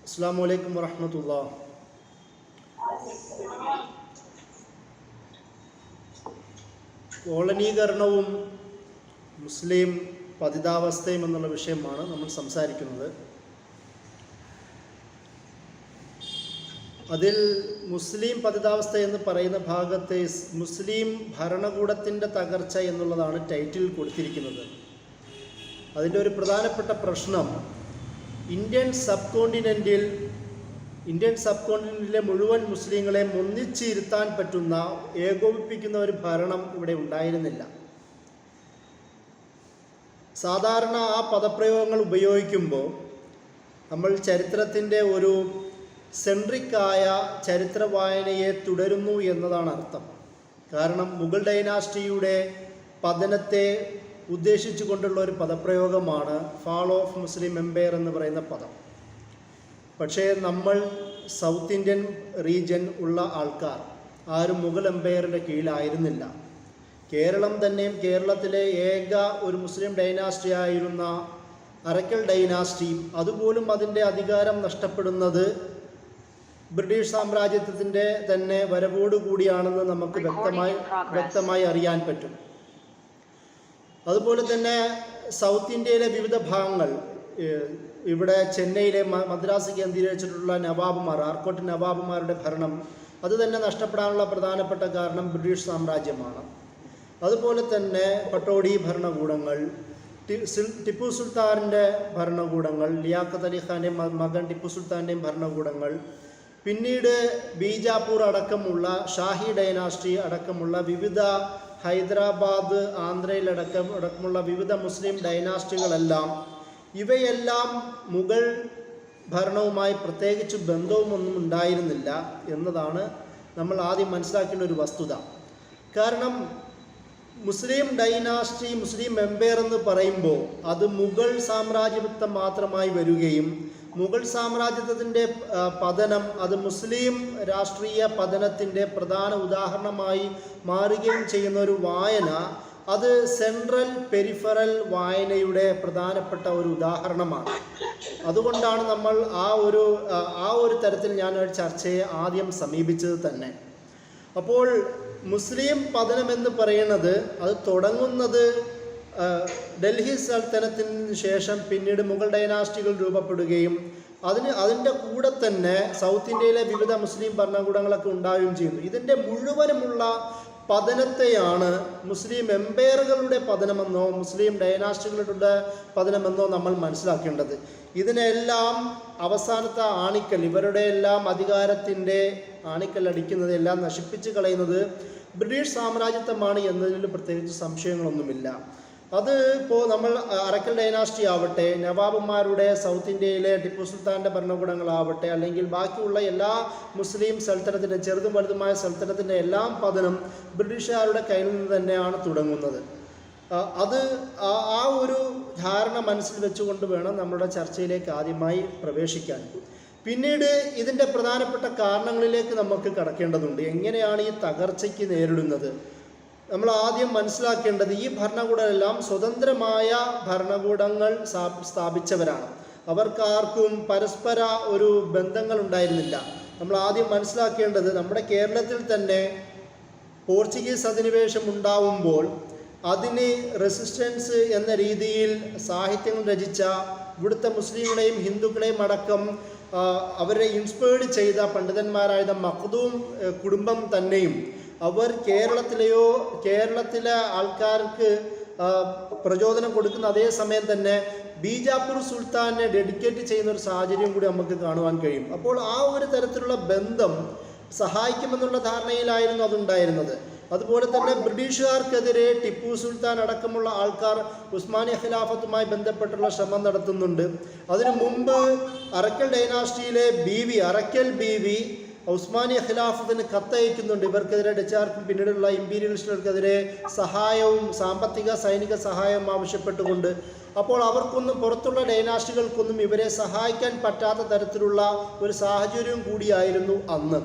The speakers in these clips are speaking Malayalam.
അസ്സലാമു അലൈക്കും വറഹ്മത്തുള്ളാഹി. കോളനീകരണവും മുസ്ലിം പതിതാവസ്ഥയും എന്നുള്ള വിഷയമാണ് നമ്മൾ സംസാരിക്കുന്നത്. അതിൽ മുസ്ലിം പതിതാവസ്ഥ എന്ന് പറയുന്ന ഭാഗത്തെ മുസ്ലിം ഭരണകൂടത്തിൻ്റെ തകർച്ച എന്നുള്ളതാണ് ടൈറ്റിൽ കൊടുത്തിരിക്കുന്നത്. അതിൻ്റെ ഒരു പ്രധാനപ്പെട്ട പ്രശ്നം ഇന്ത്യൻ സബ് കോണ്ടിനെൻറ്റിലെ മുഴുവൻ മുസ്ലിങ്ങളെ ഒന്നിച്ചിരുത്താൻ പറ്റുന്ന ഏകോപിപ്പിക്കുന്ന ഒരു ഭരണം ഇവിടെ ഉണ്ടായിരുന്നില്ല. സാധാരണ ആ പദപ്രയോഗങ്ങൾ ഉപയോഗിക്കുമ്പോൾ നമ്മൾ ചരിത്രത്തിൻ്റെ ഒരു സെൻട്രിക്കായ ചരിത്ര വായനയെ തുടരുന്നു എന്നതാണ് അർത്ഥം. കാരണം മുഗൾ ഡൈനാസ്റ്റിയുടെ പതനത്തെ ഉദ്ദേശിച്ചു കൊണ്ടുള്ള ഒരു പദപ്രയോഗമാണ് ഫാൾ ഓഫ് മുസ്ലിം എംപയർ എന്ന് പറയുന്ന പദം. പക്ഷേ നമ്മൾ സൗത്ത് ഇന്ത്യൻ റീജിയൻ ഉള്ള ആൾക്കാർ ആരും മുഗൾ എംപയറിൻ്റെ കീഴിലായിരുന്നില്ല. കേരളം തന്നെയും കേരളത്തിലെ ഏക ഒരു മുസ്ലിം ഡൈനാസ്റ്റി ആയിരുന്ന അറക്കൽ ഡൈനാസ്റ്റിയും അതുപോലും അതിൻ്റെ അധികാരം നഷ്ടപ്പെടുന്നത് ബ്രിട്ടീഷ് സാമ്രാജ്യത്തിൻ്റെ തന്നെ വരവോടുകൂടിയാണെന്ന് നമുക്ക് വ്യക്തമായി അറിയാൻ പറ്റും. അതുപോലെ തന്നെ സൗത്ത് ഇന്ത്യയിലെ വിവിധ ഭാഗങ്ങൾ, ഇവിടെ ചെന്നൈയിലെ മദ്രാസ് കേന്ദ്രീകരിച്ചിട്ടുള്ള നവാബുമാർ, ആർക്കോട്ട് നവാബുമാരുടെ ഭരണം അത് തന്നെ നഷ്ടപ്പെടാനുള്ള പ്രധാനപ്പെട്ട കാരണം ബ്രിട്ടീഷ് സാമ്രാജ്യമാണ്. അതുപോലെ തന്നെ പട്ടോഡി ഭരണകൂടങ്ങൾ, ടിപ്പു സുൽത്താൻ്റെ ഭരണകൂടങ്ങൾ, ലിയാഖത്ത് അലി ഖാൻ്റെ മകൻ ടിപ്പു സുൽത്താൻ്റെയും ഭരണകൂടങ്ങൾ, പിന്നീട് ബീജാപ്പൂർ അടക്കമുള്ള ഷാഹി ഡൈനാസ്റ്റി അടക്കമുള്ള വിവിധ ഹൈദരാബാദ്, ആന്ധ്രയിലടക്കമുള്ള വിവിധ മുസ്ലിം ഡൈനാസ്റ്റികളെല്ലാം ഇവയെല്ലാം മുഗൾ ഭരണവുമായി പ്രത്യേകിച്ച് ബന്ധവുമൊന്നും ഉണ്ടായിരുന്നില്ല എന്നതാണ് നമ്മൾ ആദ്യം മനസ്സിലാക്കേണ്ട ഒരു വസ്തുത. കാരണം മുസ്ലിം ഡൈനാസ്റ്റി, മുസ്ലിം എംപയർ എന്ന് പറയുമ്പോൾ അത് മുഗൾ സാമ്രാജ്യത്വം മാത്രമായി വരികയും മുഗൾ സാമ്രാജ്യത്വത്തിൻ്റെ പതനം അത് മുസ്ലിം രാഷ്ട്രീയ പതനത്തിൻ്റെ പ്രധാന ഉദാഹരണമായി മാറുകയും ചെയ്യുന്ന ഒരു വായന അത് സെൻട്രൽ പെരിഫറൽ വായനയുടെ പ്രധാനപ്പെട്ട ഒരു ഉദാഹരണമാണ്. അതുകൊണ്ടാണ് നമ്മൾ ആ ഒരു തരത്തിൽ ഞാൻ ഒരു ചർച്ചയെ ആദ്യം സമീപിച്ചത് തന്നെ. അപ്പോൾ മുസ്ലിം പതനം എന്ന് പറയുന്നത് അത് തുടങ്ങുന്നത് ഡൽഹി സൽത്തനത്തിന് ശേഷം പിന്നീട് മുഗൾ ഡൈനാസ്റ്റികൾ രൂപപ്പെടുകയും അതിൻ്റെ കൂടെ തന്നെ സൗത്ത് ഇന്ത്യയിലെ വിവിധ മുസ്ലിം ഭരണകൂടങ്ങളൊക്കെ ഉണ്ടാവുകയും ചെയ്യുന്നു. ഇതിൻ്റെ മുഴുവനുമുള്ള പതനത്തെയാണ് മുസ്ലിം എംപയറുകളുടെ പതനമെന്നോ മുസ്ലിം ഡൈനാസ്റ്റികളുടെ പതനമെന്നോ നമ്മൾ മനസ്സിലാക്കേണ്ടത്. ഇതിനെല്ലാം അവസാനത്തെ ആണിക്കൽ, ഇവരുടെ എല്ലാം അധികാരത്തിൻ്റെ ആണിക്കൽ അടിക്കുന്നത്, എല്ലാം നശിപ്പിച്ച് കളയുന്നത് ബ്രിട്ടീഷ് സാമ്രാജ്യത്വമാണ് എന്നതിൽ പ്രത്യേകിച്ച് സംശയങ്ങളൊന്നുമില്ല. അത് ഇപ്പോൾ നമ്മൾ അറക്കൽ ഡൈനാസ്റ്റി ആവട്ടെ, നവാബുമാരുടെ സൗത്ത് ഇന്ത്യയിലെ ടിപ്പു സുൽത്താൻ്റെ ഭരണകൂടങ്ങളാവട്ടെ, അല്ലെങ്കിൽ ബാക്കിയുള്ള എല്ലാ മുസ്ലിം സൽത്തനത്തിൻ്റെ ചെറുതും വലുതുമായ സൽത്തനത്തിൻ്റെ എല്ലാം പതനം ബ്രിട്ടീഷുകാരുടെ കയ്യിൽ നിന്ന് തന്നെയാണ് തുടങ്ങുന്നത്. അത് ആ ഒരു ധാരണ മനസ്സിൽ വെച്ചുകൊണ്ട് വേണം നമ്മുടെ ചർച്ചയിലേക്ക് ആദ്യമായി പ്രവേശിക്കാൻ. പിന്നീട് ഇതിൻ്റെ പ്രധാനപ്പെട്ട കാരണങ്ങളിലേക്ക് നമുക്ക് കടക്കേണ്ടതുണ്ട്. എങ്ങനെയാണ് ഈ തകർച്ചയ്ക്ക് നേരിടുന്നത്? നമ്മൾ ആദ്യം മനസ്സിലാക്കേണ്ടത് ഈ ഭരണകൂടമെല്ലാം സ്വതന്ത്രമായ ഭരണകൂടങ്ങൾ സ്ഥാപിച്ചവരാണ്. അവർക്കാർക്കും പരസ്പര ഒരു ബന്ധങ്ങൾ ഉണ്ടായിരുന്നില്ല. നമ്മൾ ആദ്യം മനസ്സിലാക്കേണ്ടത് നമ്മുടെ കേരളത്തിൽ തന്നെ പോർച്ചുഗീസ് അധിനിവേശം ഉണ്ടാവുമ്പോൾ അതിന് റെസിസ്റ്റൻസ് എന്ന രീതിയിൽ സാഹിത്യങ്ങൾ രചിച്ച ഇവിടുത്തെ മുസ്ലിങ്ങളെയും ഹിന്ദുക്കളെയും അടക്കം അവരെ ഇൻസ്പയർഡ് ചെയ്ത പണ്ഡിതന്മാരായ മഖ്ദൂം കുടുംബം തന്നെയും അവർ കേരളത്തിലെ ആൾക്കാർക്ക് പ്രചോദനം കൊടുക്കുന്ന അതേ സമയം തന്നെ ബീജാപ്പൂർ സുൽത്താനെ ഡെഡിക്കേറ്റ് ചെയ്യുന്ന ഒരു സാഹചര്യം കൂടി നമുക്ക് കാണുവാൻ കഴിയും. അപ്പോൾ ആ ഒരു തരത്തിലുള്ള ബന്ധം സഹായിക്കുമെന്നുള്ള ധാരണയിലായിരുന്നു അതുണ്ടായിരുന്നത്. അതുപോലെ തന്നെ ബ്രിട്ടീഷുകാർക്കെതിരെ ടിപ്പു സുൽത്താൻ അടക്കമുള്ള ആൾക്കാർ ഉസ്മാനി ഖിലാഫത്തുമായി ബന്ധപ്പെട്ടുള്ള ശ്രമം നടത്തുന്നുണ്ട്. അതിനു മുമ്പ് അറക്കൽ ഡൈനാസ്റ്റിയിലെ അറക്കൽ ബീവി ഉസ്മാനി ഖിലാഫത്തിന് കത്തയക്കുന്നുണ്ട്. ഇവർക്കെതിരെ ഡച്ചാർക്കും പിന്നീടുള്ള ഇമ്പീരിയലിസ്റ്റുകൾക്കെതിരെ സഹായവും സാമ്പത്തിക സൈനിക സഹായവും ആവശ്യപ്പെട്ടുകൊണ്ട്. അപ്പോൾ അവർക്കൊന്നും പുറത്തുള്ള ഡൈനാസ്റ്റികൾക്കൊന്നും ഇവരെ സഹായിക്കാൻ പറ്റാത്ത തരത്തിലുള്ള ഒരു സാഹചര്യവും കൂടിയായിരുന്നു അന്ന്.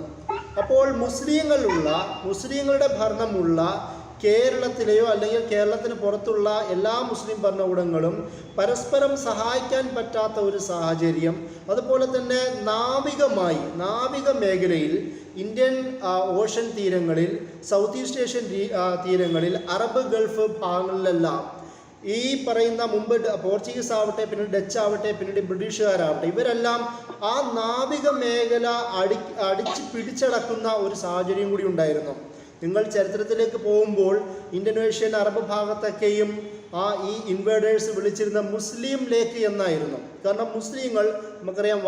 അപ്പോൾ മുസ്ലിങ്ങളുടെ ഭരണമുള്ള കേരളത്തിലെയോ അല്ലെങ്കിൽ കേരളത്തിന് പുറത്തുള്ള എല്ലാ മുസ്ലിം ഭരണകൂടങ്ങളും പരസ്പരം സഹായിക്കാൻ പറ്റാത്ത ഒരു സാഹചര്യം, അതുപോലെ തന്നെ നാവിക മേഖലയിൽ ഇന്ത്യൻ ഓഷൻ തീരങ്ങളിൽ, സൗത്ത് ഈസ്റ്റ് ഏഷ്യൻ തീരങ്ങളിൽ, അറബ് ഗൾഫ് ഭാഗങ്ങളിലെല്ലാം ഈ പറയുന്ന മുമ്പ് പോർച്ചുഗീസ് ആവട്ടെ, പിന്നീട് ഡച്ച് ആവട്ടെ, പിന്നീട് ബ്രിട്ടീഷുകാരാവട്ടെ, ഇവരെല്ലാം ആ നാവിക മേഖല അടിച്ച് പിടിച്ചടക്കുന്ന ഒരു സാഹചര്യം കൂടി ഉണ്ടായിരുന്നു. നിങ്ങൾ ചരിത്രത്തിലേക്ക് പോകുമ്പോൾ ഇന്തോനേഷ്യൻ അറബ് ഭാഗത്തൊക്കെയും ഈ ഇൻവേഡേഴ്സ് വിളിച്ചിരുന്ന മുസ്ലിം ലേക്ക് എന്നായിരുന്നു. കാരണം മുസ്ലിങ്ങൾ നമുക്കറിയാം,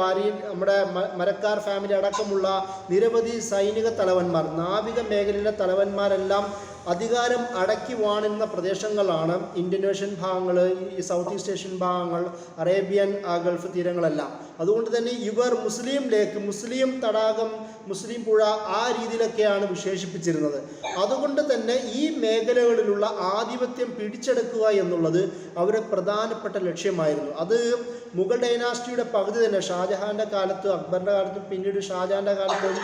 നമ്മുടെ മരക്കാർ ഫാമിലി അടക്കമുള്ള നിരവധി സൈനിക തലവന്മാർ, നാവിക മേഖലയിലെ തലവന്മാരെല്ലാം അധികാരം അടക്കി വാണുന്ന പ്രദേശങ്ങളാണ് ഇന്തോനേഷ്യൻ ഭാഗങ്ങൾ, ഈ സൗത്ത് ഈസ്റ്റ് ഏഷ്യൻ ഭാഗങ്ങൾ, അറേബ്യൻ ഗൾഫ് തീരങ്ങളെല്ലാം. അതുകൊണ്ട് തന്നെ ഇവർ മുസ്ലിം ലേക്ക്, മുസ്ലിം തടാകം, മുസ്ലിം പുഴ ആ രീതിയിലൊക്കെയാണ് വിശേഷിപ്പിച്ചിരുന്നത്. അതുകൊണ്ട് തന്നെ ഈ മേഖലകളിലുള്ള ആധിപത്യം പിടിച്ചെടുക്കുക എന്നുള്ളത് അവരുടെ പ്രധാനപ്പെട്ട ലക്ഷ്യമായിരുന്നു. അത് മുഗൾ ഡൈനാസ്റ്റിയുടെ പകുതി തന്നെ, ഷാജഹാൻ്റെ കാലത്തും അക്ബറിൻ്റെ കാലത്തും പിന്നീട് ഷാജഹാൻ്റെ കാലത്തും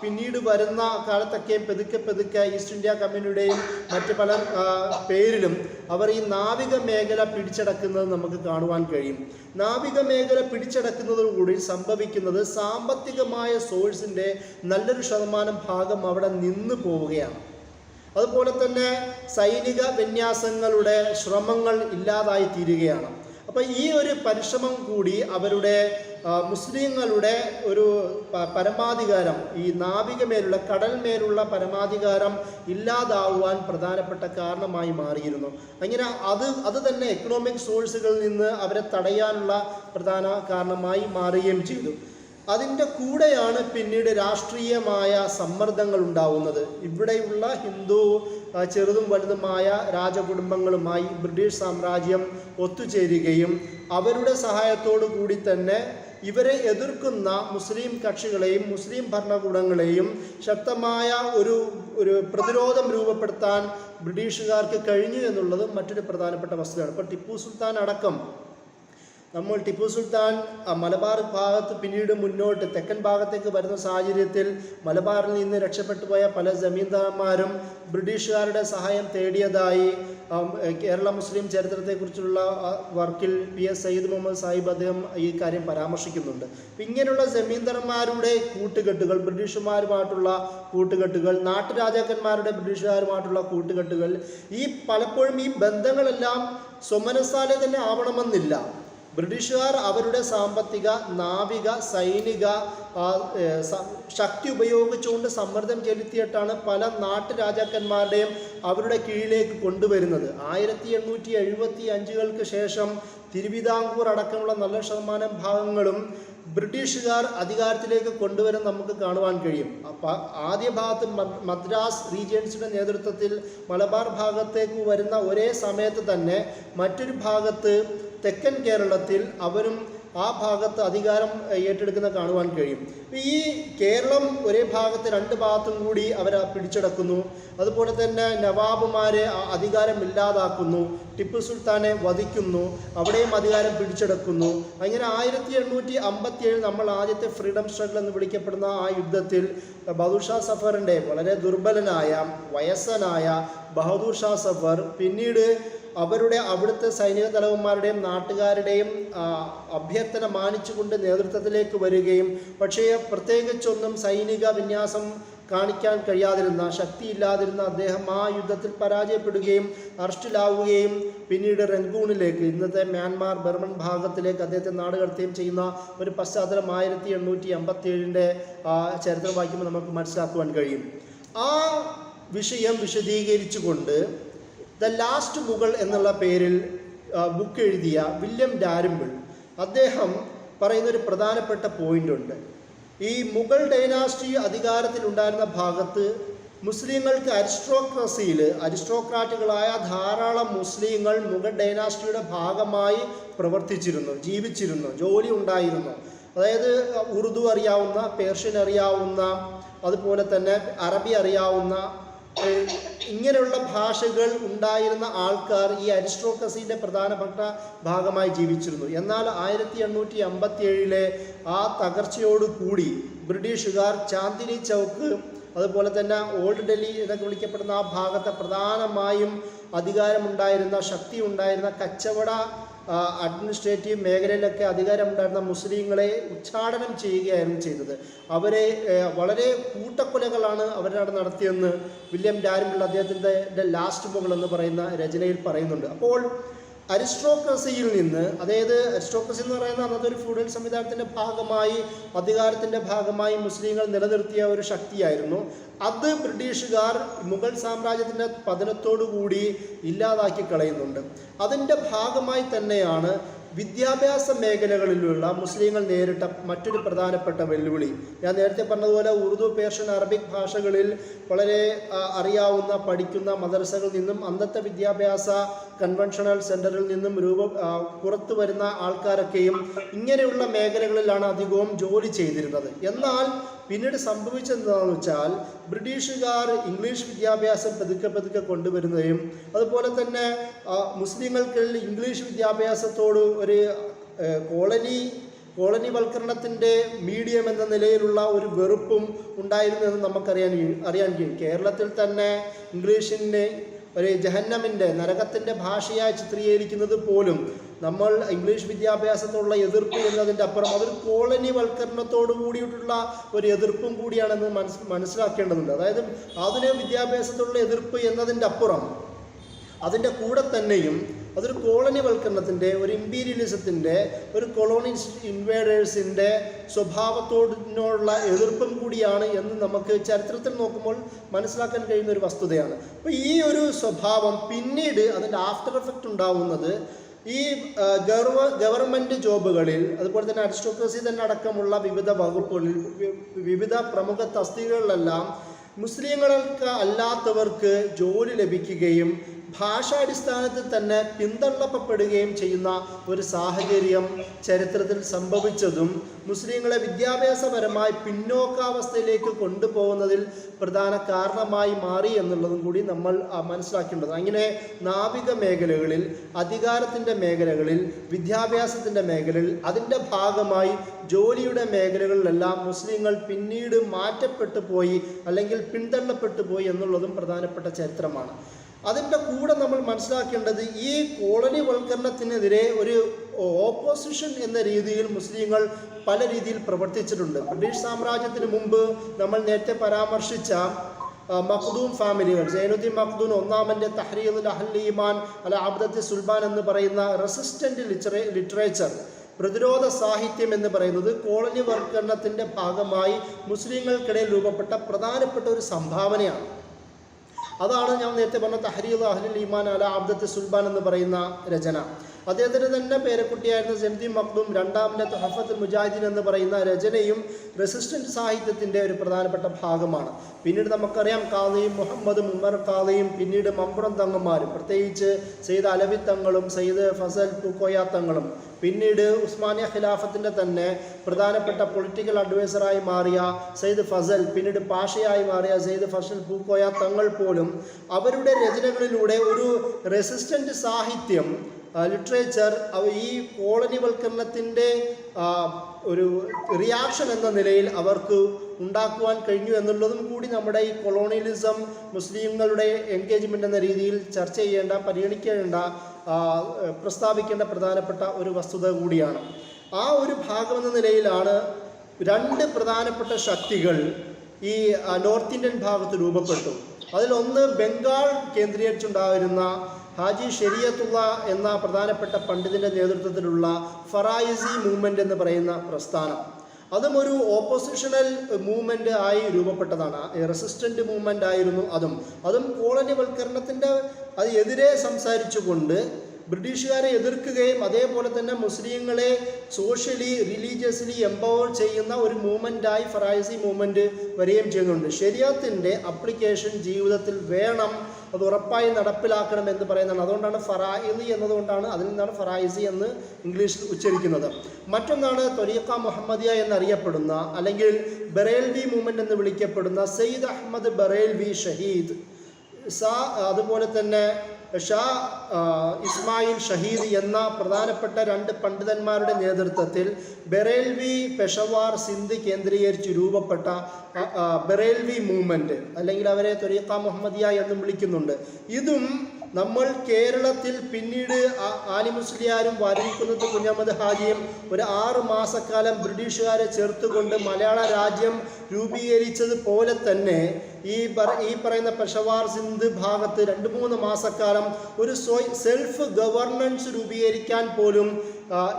പിന്നീട് വരുന്ന കാലത്തൊക്കെ പെതുക്കെ ഈസ്റ്റ് ഇന്ത്യ കമ്പനിയുടെയും മറ്റ് പല പേരിലും അവർ ഈ നാവിക മേഖല പിടിച്ചടക്കുന്നത് നമുക്ക് കാണുവാൻ കഴിയും. നാവിക മേഖല പിടിച്ചടക്കുന്നതോടുകൂടി സംഭവിക്കുന്നത് സാമ്പത്തികമായ സോഴ്സിൻ്റെ നല്ലൊരു ശതമാനം ഭാഗം അവിടെ നിന്ന് പോവുകയാണ്. അതുപോലെ തന്നെ സൈനിക വിന്യാസങ്ങളുടെ ശ്രമങ്ങൾ ഇല്ലാതായി തീരുകയാണ്. അപ്പോൾ ഈ ഒരു പരിശ്രമം കൂടി അവരുടെ മുസ്ലിങ്ങളുടെ ഒരു പരമാധികാരം, ഈ നാവികമേലുള്ള കടൽമേലുള്ള പരമാധികാരം ഇല്ലാതാവുവാൻ പ്രധാനപ്പെട്ട കാരണമായി മാറിയിരുന്നു. അങ്ങനെ അത് തന്നെ എക്കണോമിക് സോഴ്സുകളിൽ നിന്ന് അവരെ തടയാനുള്ള പ്രധാന കാരണമായി മാറുകയും ചെയ്തു. അതിൻ്റെ കൂടെയാണ് പിന്നീട് രാഷ്ട്രീയമായ സമ്മർദ്ദങ്ങൾ ഉണ്ടാവുന്നത്. ഇവിടെയുള്ള ഹിന്ദു ചെറുതും വലുതുമായ രാജകുടുംബങ്ങളുമായി ബ്രിട്ടീഷ് സാമ്രാജ്യം ഒത്തുചേരുകയും അവരുടെ സഹായത്തോടു കൂടി തന്നെ ഇവരെ എതിർക്കുന്ന മുസ്ലിം കക്ഷികളെയും മുസ്ലിം ഭരണകൂടങ്ങളെയും ശക്തമായ ഒരു പ്രതിരോധം രൂപപ്പെടുത്താൻ ബ്രിട്ടീഷുകാർക്ക് കഴിഞ്ഞു എന്നുള്ളത് മറ്റൊരു പ്രധാനപ്പെട്ട വസ്തുതയാണ്. ഇപ്പോൾ ടിപ്പു സുൽത്താൻ അടക്കം ടിപ്പു സുൽത്താൻ മലബാർ ഭാഗത്ത് പിന്നീട് മുന്നോട്ട് തെക്കൻ ഭാഗത്തേക്ക് വരുന്ന സാഹചര്യത്തിൽ മലബാറിൽ നിന്ന് രക്ഷപ്പെട്ടു പോയ പല ജമീന്ദാർമാരും ബ്രിട്ടീഷുകാരുടെ സഹായം തേടിയതായി കേരള മുസ്ലിം ചരിത്രത്തെക്കുറിച്ചുള്ള വർക്കിൽ PS സയ്യിദ് മുഹമ്മദ് സാഹിബ് അദ്ദേഹം ഈ കാര്യം പരാമർശിക്കുന്നുണ്ട്. ഇങ്ങനെയുള്ള ജമീന്ദാർമാരുടെ കൂട്ടുകെട്ടുകൾ, ബ്രിട്ടീഷുമാരുമായിട്ടുള്ള കൂട്ടുകെട്ടുകൾ, നാട്ടുരാജാക്കന്മാരുടെ ബ്രിട്ടീഷുകാരുമായിട്ടുള്ള കൂട്ടുകെട്ടുകൾ, പലപ്പോഴും ഈ ബന്ധങ്ങളെല്ലാം സ്വമനസാലെ തന്നെ ആവണമെന്നില്ല. ബ്രിട്ടീഷുകാർ അവരുടെ സാമ്പത്തിക, നാവിക, സൈനിക ശക്തി ഉപയോഗിച്ചുകൊണ്ട് സമ്മർദ്ദം ചെലുത്തിയിട്ടാണ് പല നാട്ടുരാജാക്കന്മാരുടെയും അവരുടെ കീഴിലേക്ക് കൊണ്ടുവരുന്നത്. 1875 ശേഷം തിരുവിതാംകൂർ അടക്കമുള്ള നല്ല ശതമാനം ഭാഗങ്ങളും ബ്രിട്ടീഷുകാർ അധികാരത്തിലേക്ക് കൊണ്ടുവരാൻ നമുക്ക് കാണുവാൻ കഴിയും. അപ്പോൾ ആദ്യ ഭാഗത്ത് മദ്രാസ് റീജിയൻസിൻ്റെ നേതൃത്വത്തിൽ മലബാർ ഭാഗത്തേക്ക് വരുന്ന ഒരേ സമയത്ത് തന്നെ മറ്റൊരു ഭാഗത്ത് തെക്കൻ കേരളത്തിൽ അവരും ആ ഭാഗത്ത് അധികാരം ഏറ്റെടുക്കുന്ന കാണുവാൻ കഴിയും. ഈ കേരളം ഒരേ ഭാഗത്ത് രണ്ട് ഭാഗത്തും കൂടി അവർ പിടിച്ചെടുക്കുന്നു. അതുപോലെ തന്നെ നവാബുമാരെ അധികാരം ഇല്ലാതാക്കുന്നു, ടിപ്പു സുൽത്താനെ വധിക്കുന്നു, അവിടെയും അധികാരം പിടിച്ചെടുക്കുന്നു. അങ്ങനെ 1857 നമ്മൾ ആദ്യത്തെ ഫ്രീഡം സ്ട്രഗിൾ എന്ന് വിളിക്കപ്പെടുന്ന ആ യുദ്ധത്തിൽ ബഹദൂർ ഷാ സഫറിൻ്റെ വളരെ ദുർബലനായ വയസ്സനായ ബഹദൂർ ഷാ സഫർ പിന്നീട് അവിടുത്തെ സൈനിക തലവന്മാരുടെയും നാട്ടുകാരുടെയും അഭ്യർത്ഥന മാനിച്ചുകൊണ്ട് നേതൃത്വത്തിലേക്ക് വരികയും പക്ഷേ പ്രത്യേകിച്ചൊന്നും സൈനിക വിന്യാസം കാണിക്കാൻ കഴിയാതിരുന്ന, ശക്തിയില്ലാതിരുന്ന അദ്ദേഹം ആ യുദ്ധത്തിൽ പരാജയപ്പെടുകയും അറസ്റ്റിലാവുകയും പിന്നീട് റംഗൂണിലേക്ക്, ഇന്നത്തെ മ്യാൻമാർ ബർമൻ ഭാഗത്തിലേക്ക് അദ്ദേഹത്തെ നാടുകടത്തുകയും ചെയ്യുന്ന ഒരു പശ്ചാത്തലം 1857 ചരിത്രം വായിക്കുമ്പോൾ നമുക്ക് മനസ്സിലാക്കുവാൻ കഴിയും. ആ വിഷയം വിശദീകരിച്ചുകൊണ്ട് ദ ലാസ്റ്റ് മുഗൾ എന്നുള്ള പേരിൽ ബുക്ക് എഴുതിയ വില്യം ഡാരിമ്പിൾ അദ്ദേഹം പറയുന്നൊരു പ്രധാനപ്പെട്ട പോയിൻ്റുണ്ട്. ഈ മുഗൾ ഡൈനാസ്റ്റി അധികാരത്തിലുണ്ടായിരുന്ന ഭാഗത്ത് മുസ്ലിങ്ങൾക്ക് അരിസ്ട്രോക്രാറ്റുകളായ ധാരാളം മുസ്ലിങ്ങൾ മുഗൾ ഡൈനാസ്റ്റിയുടെ ഭാഗമായി പ്രവർത്തിച്ചിരുന്നു, ജീവിച്ചിരുന്നു, ജോലി ഉണ്ടായിരുന്നു. അതായത് ഉറുദു അറിയാവുന്ന, പേർഷ്യൻ അറിയാവുന്ന, അതുപോലെ തന്നെ അറബി അറിയാവുന്ന, ഇങ്ങനെയുള്ള ഭാഷകൾ ഉണ്ടായിരുന്ന ആൾക്കാർ ഈ അരിസ്ട്രോക്രസിയുടെ പ്രധാനപ്പെട്ട ഭാഗമായി ജീവിച്ചിരുന്നു. എന്നാൽ 1857 ആ തകർച്ചയോടുകൂടി ബ്രിട്ടീഷുകാർ ചാന്ദിനി ചൗക്ക് അതുപോലെ തന്നെ ഓൾഡ് ഡൽഹി എന്നൊക്കെ വിളിക്കപ്പെടുന്ന ആ ഭാഗത്തെ പ്രധാനമായും അധികാരമുണ്ടായിരുന്ന, ശക്തി ഉണ്ടായിരുന്ന കച്ചവട അഡ്മിനിസ്ട്രേറ്റീവ് മേഖലയിലൊക്കെ അധികാരമുണ്ടായിരുന്ന മുസ്ലിങ്ങളെ ഉച്ചാടനം ചെയ്യുകയായിരുന്നു ചെയ്തത്. അവരെ വളരെ കൂട്ടക്കൊലകളാണ് അവരവിടെ നടത്തിയെന്ന് വില്യം ഡാരിമിൽ അദ്ദേഹത്തിൻ്റെ ലാസ്റ്റ് മുകൾ എന്ന് പറയുന്ന രചനയിൽ പറയുന്നുണ്ട്. അപ്പോൾ അരിസ്റ്റോക്രസിയിൽ നിന്ന്, അതായത് അരിസ്റ്റോക്രസി എന്ന് പറയുന്ന അന്നത്തെ ഒരു ഫ്യൂഡൽ സംവിധാനത്തിൻ്റെ ഭാഗമായി, അധികാരത്തിൻ്റെ ഭാഗമായി മുസ്ലിങ്ങൾ നിലനിർത്തിയ ഒരു ശക്തിയായിരുന്നു. അത് ബ്രിട്ടീഷുകാർ മുഗൾ സാമ്രാജ്യത്തിൻ്റെ പതനത്തോടുകൂടി ഇല്ലാതാക്കി കളയുന്നുണ്ട്. അതിൻ്റെ ഭാഗമായി തന്നെയാണ് വിദ്യാഭ്യാസ മേഖലകളിലുള്ള മുസ്ലിങ്ങൾ നേരിട്ട മറ്റൊരു പ്രധാനപ്പെട്ട വെല്ലുവിളി. ഞാൻ നേരത്തെ പറഞ്ഞതുപോലെ ഉറുദു, പേർഷ്യൻ, അറബിക് ഭാഷകളിൽ വളരെ അറിയാവുന്ന, പഠിക്കുന്ന മദ്രസകളിൽ നിന്നും അന്നത്തെ വിദ്യാഭ്യാസ കൺവെൻഷണൽ സെൻറ്ററിൽ നിന്നും പുറത്തു വരുന്ന ആൾക്കാരൊക്കെയും ഇങ്ങനെയുള്ള മേഖലകളിലാണ് അധികവും ജോലി ചെയ്തിരുന്നത്. എന്നാൽ പിന്നീട് സംഭവിച്ചെന്താണെന്ന് വെച്ചാൽ ബ്രിട്ടീഷുകാർ ഇംഗ്ലീഷ് വിദ്യാഭ്യാസം പതുക്കെ കൊണ്ടുവരുന്നതും അതുപോലെ തന്നെ മുസ്ലിങ്ങൾക്കുള്ളിൽ ഇംഗ്ലീഷ് വിദ്യാഭ്യാസത്തോട് ഒരു കോളനിവൽക്കരണത്തിൻ്റെ മീഡിയം എന്ന നിലയിലുള്ള ഒരു വെറുപ്പും ഉണ്ടായിരുന്നു എന്ന് നമുക്കറിയാൻ കഴിയും. കേരളത്തിൽ തന്നെ ഇംഗ്ലീഷിനെ ഒരു ജഹന്നമിൻ്റെ, നരകത്തിൻ്റെ ഭാഷയായി ചിത്രീകരിക്കുന്നത് പോലും നമ്മൾ ഇംഗ്ലീഷ് വിദ്യാഭ്യാസത്തോടുള്ള എതിർപ്പ് എന്നതിൻ്റെ അപ്പുറം അതൊരു കോളനിവൽക്കരണത്തോടു കൂടിയിട്ടുള്ള ഒരു എതിർപ്പും കൂടിയാണെന്ന് മനസ്സിലാക്കേണ്ടതുണ്ട്. അതായത് ആധുനിക വിദ്യാഭ്യാസത്തോടുള്ള എതിർപ്പ് എന്നതിൻ്റെ അപ്പുറം അതിൻ്റെ കൂടെ തന്നെയും അതൊരു കോളനിവൽക്കരണത്തിൻ്റെ, ഒരു ഇമ്പീരിയലിസത്തിൻ്റെ, ഒരു കൊളോണിസ്റ്റ് ഇൻവേഡേഴ്സിൻ്റെ സ്വഭാവത്തോടിനുള്ള എതിർപ്പും കൂടിയാണ് എന്ന് നമുക്ക് ചരിത്രത്തിൽ നോക്കുമ്പോൾ മനസ്സിലാക്കാൻ കഴിയുന്ന ഒരു വസ്തുതയാണ്. അപ്പോൾ ഈ ഒരു സ്വഭാവം പിന്നീട് അതിൻ്റെ ആഫ്റ്റർ എഫക്റ്റ് ഉണ്ടാവുന്നത് ഈ ഗവൺമെൻറ് ജോബുകളിൽ, അതുപോലെ തന്നെ അരിസ്റ്റോക്രസി തന്നെ അടക്കമുള്ള വിവിധ വകുപ്പുകളിൽ, വിവിധ പ്രമുഖ തസ്തികകളിലെല്ലാം മുസ്ലിങ്ങൾക്ക് അല്ലാത്തവർക്ക് ജോലി ലഭിക്കുകയും ഭാഷാടിസ്ഥാനത്തിൽ തന്നെ പിന്തള്ളപ്പെടുകയും ചെയ്യുന്ന ഒരു സാഹചര്യം ചരിത്രത്തിൽ സംഭവിച്ചതും മുസ്ലിങ്ങളെ വിദ്യാഭ്യാസപരമായി പിന്നോക്കാവസ്ഥയിലേക്ക് കൊണ്ടുപോകുന്നതിൽ പ്രധാന കാരണമായി മാറി എന്നുള്ളതും കൂടി നമ്മൾ മനസ്സിലാക്കേണ്ടത്. അങ്ങനെ നാവിക മേഖലകളിൽ, അധികാരത്തിൻ്റെ മേഖലകളിൽ, വിദ്യാഭ്യാസത്തിൻ്റെ മേഖലയിൽ, അതിൻ്റെ ഭാഗമായി ജോലിയുടെ മേഖലകളിലെല്ലാം മുസ്ലിങ്ങൾ പിന്നീട് മാറ്റപ്പെട്ടു പോയി അല്ലെങ്കിൽ പിന്തള്ളപ്പെട്ടു പോയി എന്നുള്ളതും പ്രധാനപ്പെട്ട ചരിത്രമാണ്. അതിൻ്റെ കൂടെ നമ്മൾ മനസ്സിലാക്കേണ്ടത് ഈ കോളനിവൽക്കരണത്തിനെതിരെ ഒരു ഓപ്പോസിഷൻ എന്ന രീതിയിൽ മുസ്ലിങ്ങൾ പല രീതിയിൽ പ്രവർത്തിച്ചിട്ടുണ്ട്. ബ്രിട്ടീഷ് സാമ്രാജ്യത്തിന് മുമ്പ് നമ്മൾ നേരത്തെ പരാമർശിച്ച മഖ്ദൂം ഫാമിലികൾ, സൈനുദ്ദീൻ മഖ്ദൂം ഒന്നാമൻ്റെ തഹ്രീറുൽ അഹ്ലുൽ ഈമാൻ അല അബ്ദത്തി സുൽബാൻ എന്ന് പറയുന്ന റെസിസ്റ്റൻ്റ് ലിറ്ററേച്ചർ, പ്രതിരോധ സാഹിത്യം എന്ന് പറയുന്നത് കോളനിവൽക്കരണത്തിൻ്റെ ഭാഗമായി മുസ്ലിങ്ങൾക്കിടയിൽ രൂപപ്പെട്ട പ്രധാനപ്പെട്ട ഒരു സംഭാവനയാണ്. അതാണ് ഞാൻ നേരത്തെ പറഞ്ഞ തഹ്രീറുൽ അഹ്ലുൽ ഈമാൻ അല അബ്ദത്തി സുൽബാൻ എന്ന് പറയുന്ന രചന. അദ്ദേഹത്തിൻ്റെ തന്നെ പേരക്കുട്ടിയായിരുന്ന സൈനുദ്ദീൻ മഖ്ദൂം രണ്ടാമൻ്റെ തുഹഫത്തുൽ മുജാഹിദീൻ എന്ന് പറയുന്ന രചനയും റെസിസ്റ്റൻ്റ് സാഹിത്യത്തിൻ്റെ ഒരു പ്രധാനപ്പെട്ട ഭാഗമാണ്. പിന്നീട് നമുക്കറിയാം ഖാദിയും മുഹമ്മദ് ഉമർ ഖാദിയും പിന്നീട് മമ്പുറം തങ്ങന്മാരും, പ്രത്യേകിച്ച് സയ്യിദ് അലവി തങ്ങളും സയ്യിദ് ഫസൽ പൂക്കോയ തങ്ങളും, പിന്നീട് ഉസ്മാനിയ ഖിലാഫത്തിൻ്റെ തന്നെ പ്രധാനപ്പെട്ട പൊളിറ്റിക്കൽ അഡ്വൈസറായി മാറിയ സയ്യിദ് ഫസൽ, പിന്നീട് പാഷയായി മാറിയ സയ്യിദ് ഫസൽ പൂക്കോയ തങ്ങൾ പോലും അവരുടെ രചനകളിലൂടെ ഒരു റെസിസ്റ്റൻ്റ് സാഹിത്യം, ലിറ്ററേച്ചർ ഈ കോളനിവൽക്കരണത്തിൻ്റെ ഒരു റിയാക്ഷൻ എന്ന നിലയിൽ അവർക്ക് ഉണ്ടാക്കുവാൻ കഴിഞ്ഞു എന്നുള്ളതും കൂടി നമ്മുടെ ഈ കൊളോണിയലിസം, മുസ്ലിങ്ങളുടെ എൻഗേജ്മെൻ്റ് എന്ന രീതിയിൽ ചർച്ച ചെയ്യേണ്ട, പരിഗണിക്കേണ്ട, പ്രസ്താവിക്കേണ്ട പ്രധാനപ്പെട്ട ഒരു വസ്തുത കൂടിയാണ്. ആ ഒരു ഭാഗമെന്ന നിലയിലാണ് രണ്ട് പ്രധാനപ്പെട്ട ശക്തികൾ ഈ നോർത്ത് ഇന്ത്യൻ ഭാഗത്ത് രൂപപ്പെട്ടു. അതിലൊന്ന് ബംഗാൾ കേന്ദ്രീകരിച്ചുണ്ടായിരുന്ന ഹാജി ഷരിയത്തുള്ള എന്ന പ്രധാനപ്പെട്ട പണ്ഡിതൻ്റെ നേതൃത്വത്തിലുള്ള ഫറായിസി മൂവ്മെൻ്റ് എന്ന് പറയുന്ന പ്രസ്ഥാനം. അതും ഒരു ഓപ്പോസിഷണൽ മൂവ്മെൻ്റ് ആയി രൂപപ്പെട്ടതാണ്, റെസിസ്റ്റൻ്റ് മൂവ്മെൻ്റ് ആയിരുന്നു. അതും കോളനിവൽക്കരണത്തിൻ്റെ എതിരെ സംസാരിച്ചുകൊണ്ട് ബ്രിട്ടീഷുകാരെ എതിർക്കുകയും അതേപോലെ തന്നെ മുസ്ലിങ്ങളെ സോഷ്യലി റിലീജിയസ്ലി എംപവർ ചെയ്യുന്ന ഒരു മൂവ്മെൻ്റായി ഫറായിസി മൂവ്മെൻറ്റ് വരികയും ചെയ്യുന്നുണ്ട്. ശരിയത്തിൻ്റെ അപ്ലിക്കേഷൻ ജീവിതത്തിൽ വേണം, അത് ഉറപ്പായി നടപ്പിലാക്കണം എന്ന് പറയുന്നതാണ്. അതുകൊണ്ടാണ് ഫറായിദി എന്നതുകൊണ്ടാണ്, അതിൽ നിന്നാണ് ഫറായിസി എന്ന് ഇംഗ്ലീഷിൽ ഉച്ചരിക്കുന്നത്. മറ്റൊന്നാണ് ത്വരീഖ മുഹമ്മദിയ എന്നറിയപ്പെടുന്ന അല്ലെങ്കിൽ ബറേൽവി മൂവ്മെൻറ്റ് എന്ന് വിളിക്കപ്പെടുന്ന സയ്യിദ് അഹമ്മദ് ബറേൽവി ഷഹീദ്, അതുപോലെ തന്നെ ഷാ ഇസ്മായിൽ ഷഹീദ് എന്ന പ്രധാനപ്പെട്ട 2 പണ്ഡിതന്മാരുടെ നേതൃത്വത്തിൽ ബറേൽവി, പെഷവാർ, സിന്ധ് കേന്ദ്രീകരിച്ച് രൂപപ്പെട്ട ബറേൽവി മൂവ്മെൻറ്റ്, അല്ലെങ്കിൽ അവരെ ത്വരീഖ മുഹമ്മദിയ എന്നും വിളിക്കുന്നുണ്ട്. ഇതും നമ്മൾ കേരളത്തിൽ പിന്നീട് ആലി മുസ്ലിയാരും വാരിക്കുന്നത് കുഞ്ഞഹമ്മദ് ഹാജിയും ഒരു 6 മാസക്കാലം ബ്രിട്ടീഷുകാരെ ചേർത്തുകൊണ്ട് മലയാള രാജ്യം രൂപീകരിച്ചതുപോലെ തന്നെ ഈ പറയുന്ന പെഷവാർ, സിന്ധ് ഭാഗത്ത് 2-3 മാസക്കാലം ഒരു സെൽഫ് ഗവർണൻസ് രൂപീകരിക്കാൻ പോലും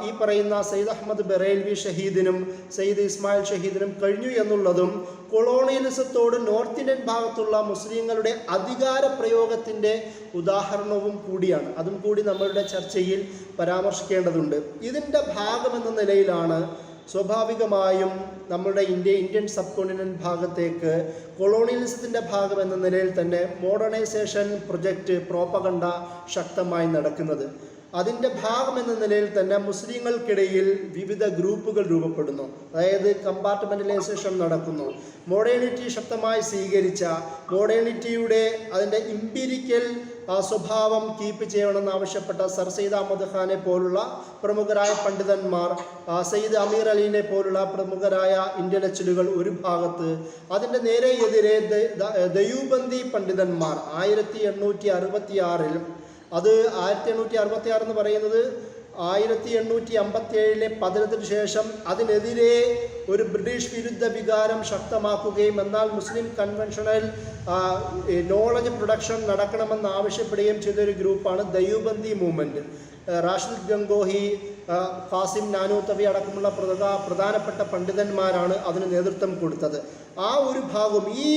ഈ പറയുന്ന സയ്യിദ് അഹമ്മദ് ബറേൽവി ഷഹീദിനും സയ്യിദ് ഇസ്മായിൽ ഷഹീദിനും കഴിഞ്ഞു എന്നുള്ളതും കൊളോണിയലിസത്തോട് നോർത്ത് ഇന്ത്യൻ ഭാഗത്തുള്ള മുസ്ലിങ്ങളുടെ അധികാര പ്രയോഗത്തിൻ്റെ ഉദാഹരണവും കൂടിയാണ്. അതും കൂടി നമ്മളുടെ ചർച്ചയിൽ പരാമർശിക്കേണ്ടതുണ്ട്. ഇതിൻ്റെ ഭാഗമെന്ന നിലയിലാണ് സ്വാഭാവികമായും നമ്മുടെ ഇന്ത്യൻ സബ് കോണ്ടിനെൻ്റ് ഭാഗത്തേക്ക് കൊളോണിയലിസത്തിൻ്റെ ഭാഗം എന്ന നിലയിൽ തന്നെ മോഡേണൈസേഷൻ പ്രൊജക്റ്റ്, പ്രോപ്പഗണ്ട ശക്തമായി നടക്കുന്നത്. അതിൻ്റെ ഭാഗമെന്ന നിലയിൽ തന്നെ മുസ്ലിങ്ങൾക്കിടയിൽ വിവിധ ഗ്രൂപ്പുകൾ രൂപപ്പെടുന്നു. അതായത് കമ്പാർട്ട്മെൻ്റലൈസേഷൻ നടക്കുന്നു. മോഡേണിറ്റി ശക്തമായി സ്വീകരിച്ച, മോഡേണിറ്റിയുടെ അതിൻ്റെ ഇംപീരിക്കൽ സ്വഭാവം കീപ്പ് ചെയ്യണമെന്ന് ആവശ്യപ്പെട്ട സർ സയ്യിദ് അഹമ്മദ് ഖാനെ പോലുള്ള പ്രമുഖരായ പണ്ഡിതന്മാർ, സയ്യിദ് അമീർ അലീനെ പോലുള്ള പ്രമുഖരായ ഇന്റലക്ച്വലുകൾ ഒരു ഭാഗത്ത്, അതിൻ്റെ നേരെ എതിരെ ദയൂബന്ദി പണ്ഡിതന്മാർ 1866 അത് 1866 എന്ന് പറയുന്നത് 1857 പതനത്തിന് ശേഷം അതിനെതിരെ ഒരു ബ്രിട്ടീഷ് വിരുദ്ധ വികാരം ശക്തമാക്കുകയും എന്നാൽ മുസ്ലിം കൺവെൻഷണൽ നോളജ് പ്രൊഡക്ഷൻ നടക്കണമെന്ന് ആവശ്യപ്പെടുകയും ചെയ്തൊരു ഗ്രൂപ്പാണ് ദയൂബന്ദി മൂവ്മെൻറ്റ്. റാഷിദ് ഗംഗോഹി, ഖാസിം നാനൂത്തവി അടക്കമുള്ള പ്രധാനപ്പെട്ട പണ്ഡിതന്മാരാണ് അതിന് നേതൃത്വം കൊടുത്തത്. ആ ഒരു ഭാഗം ഈ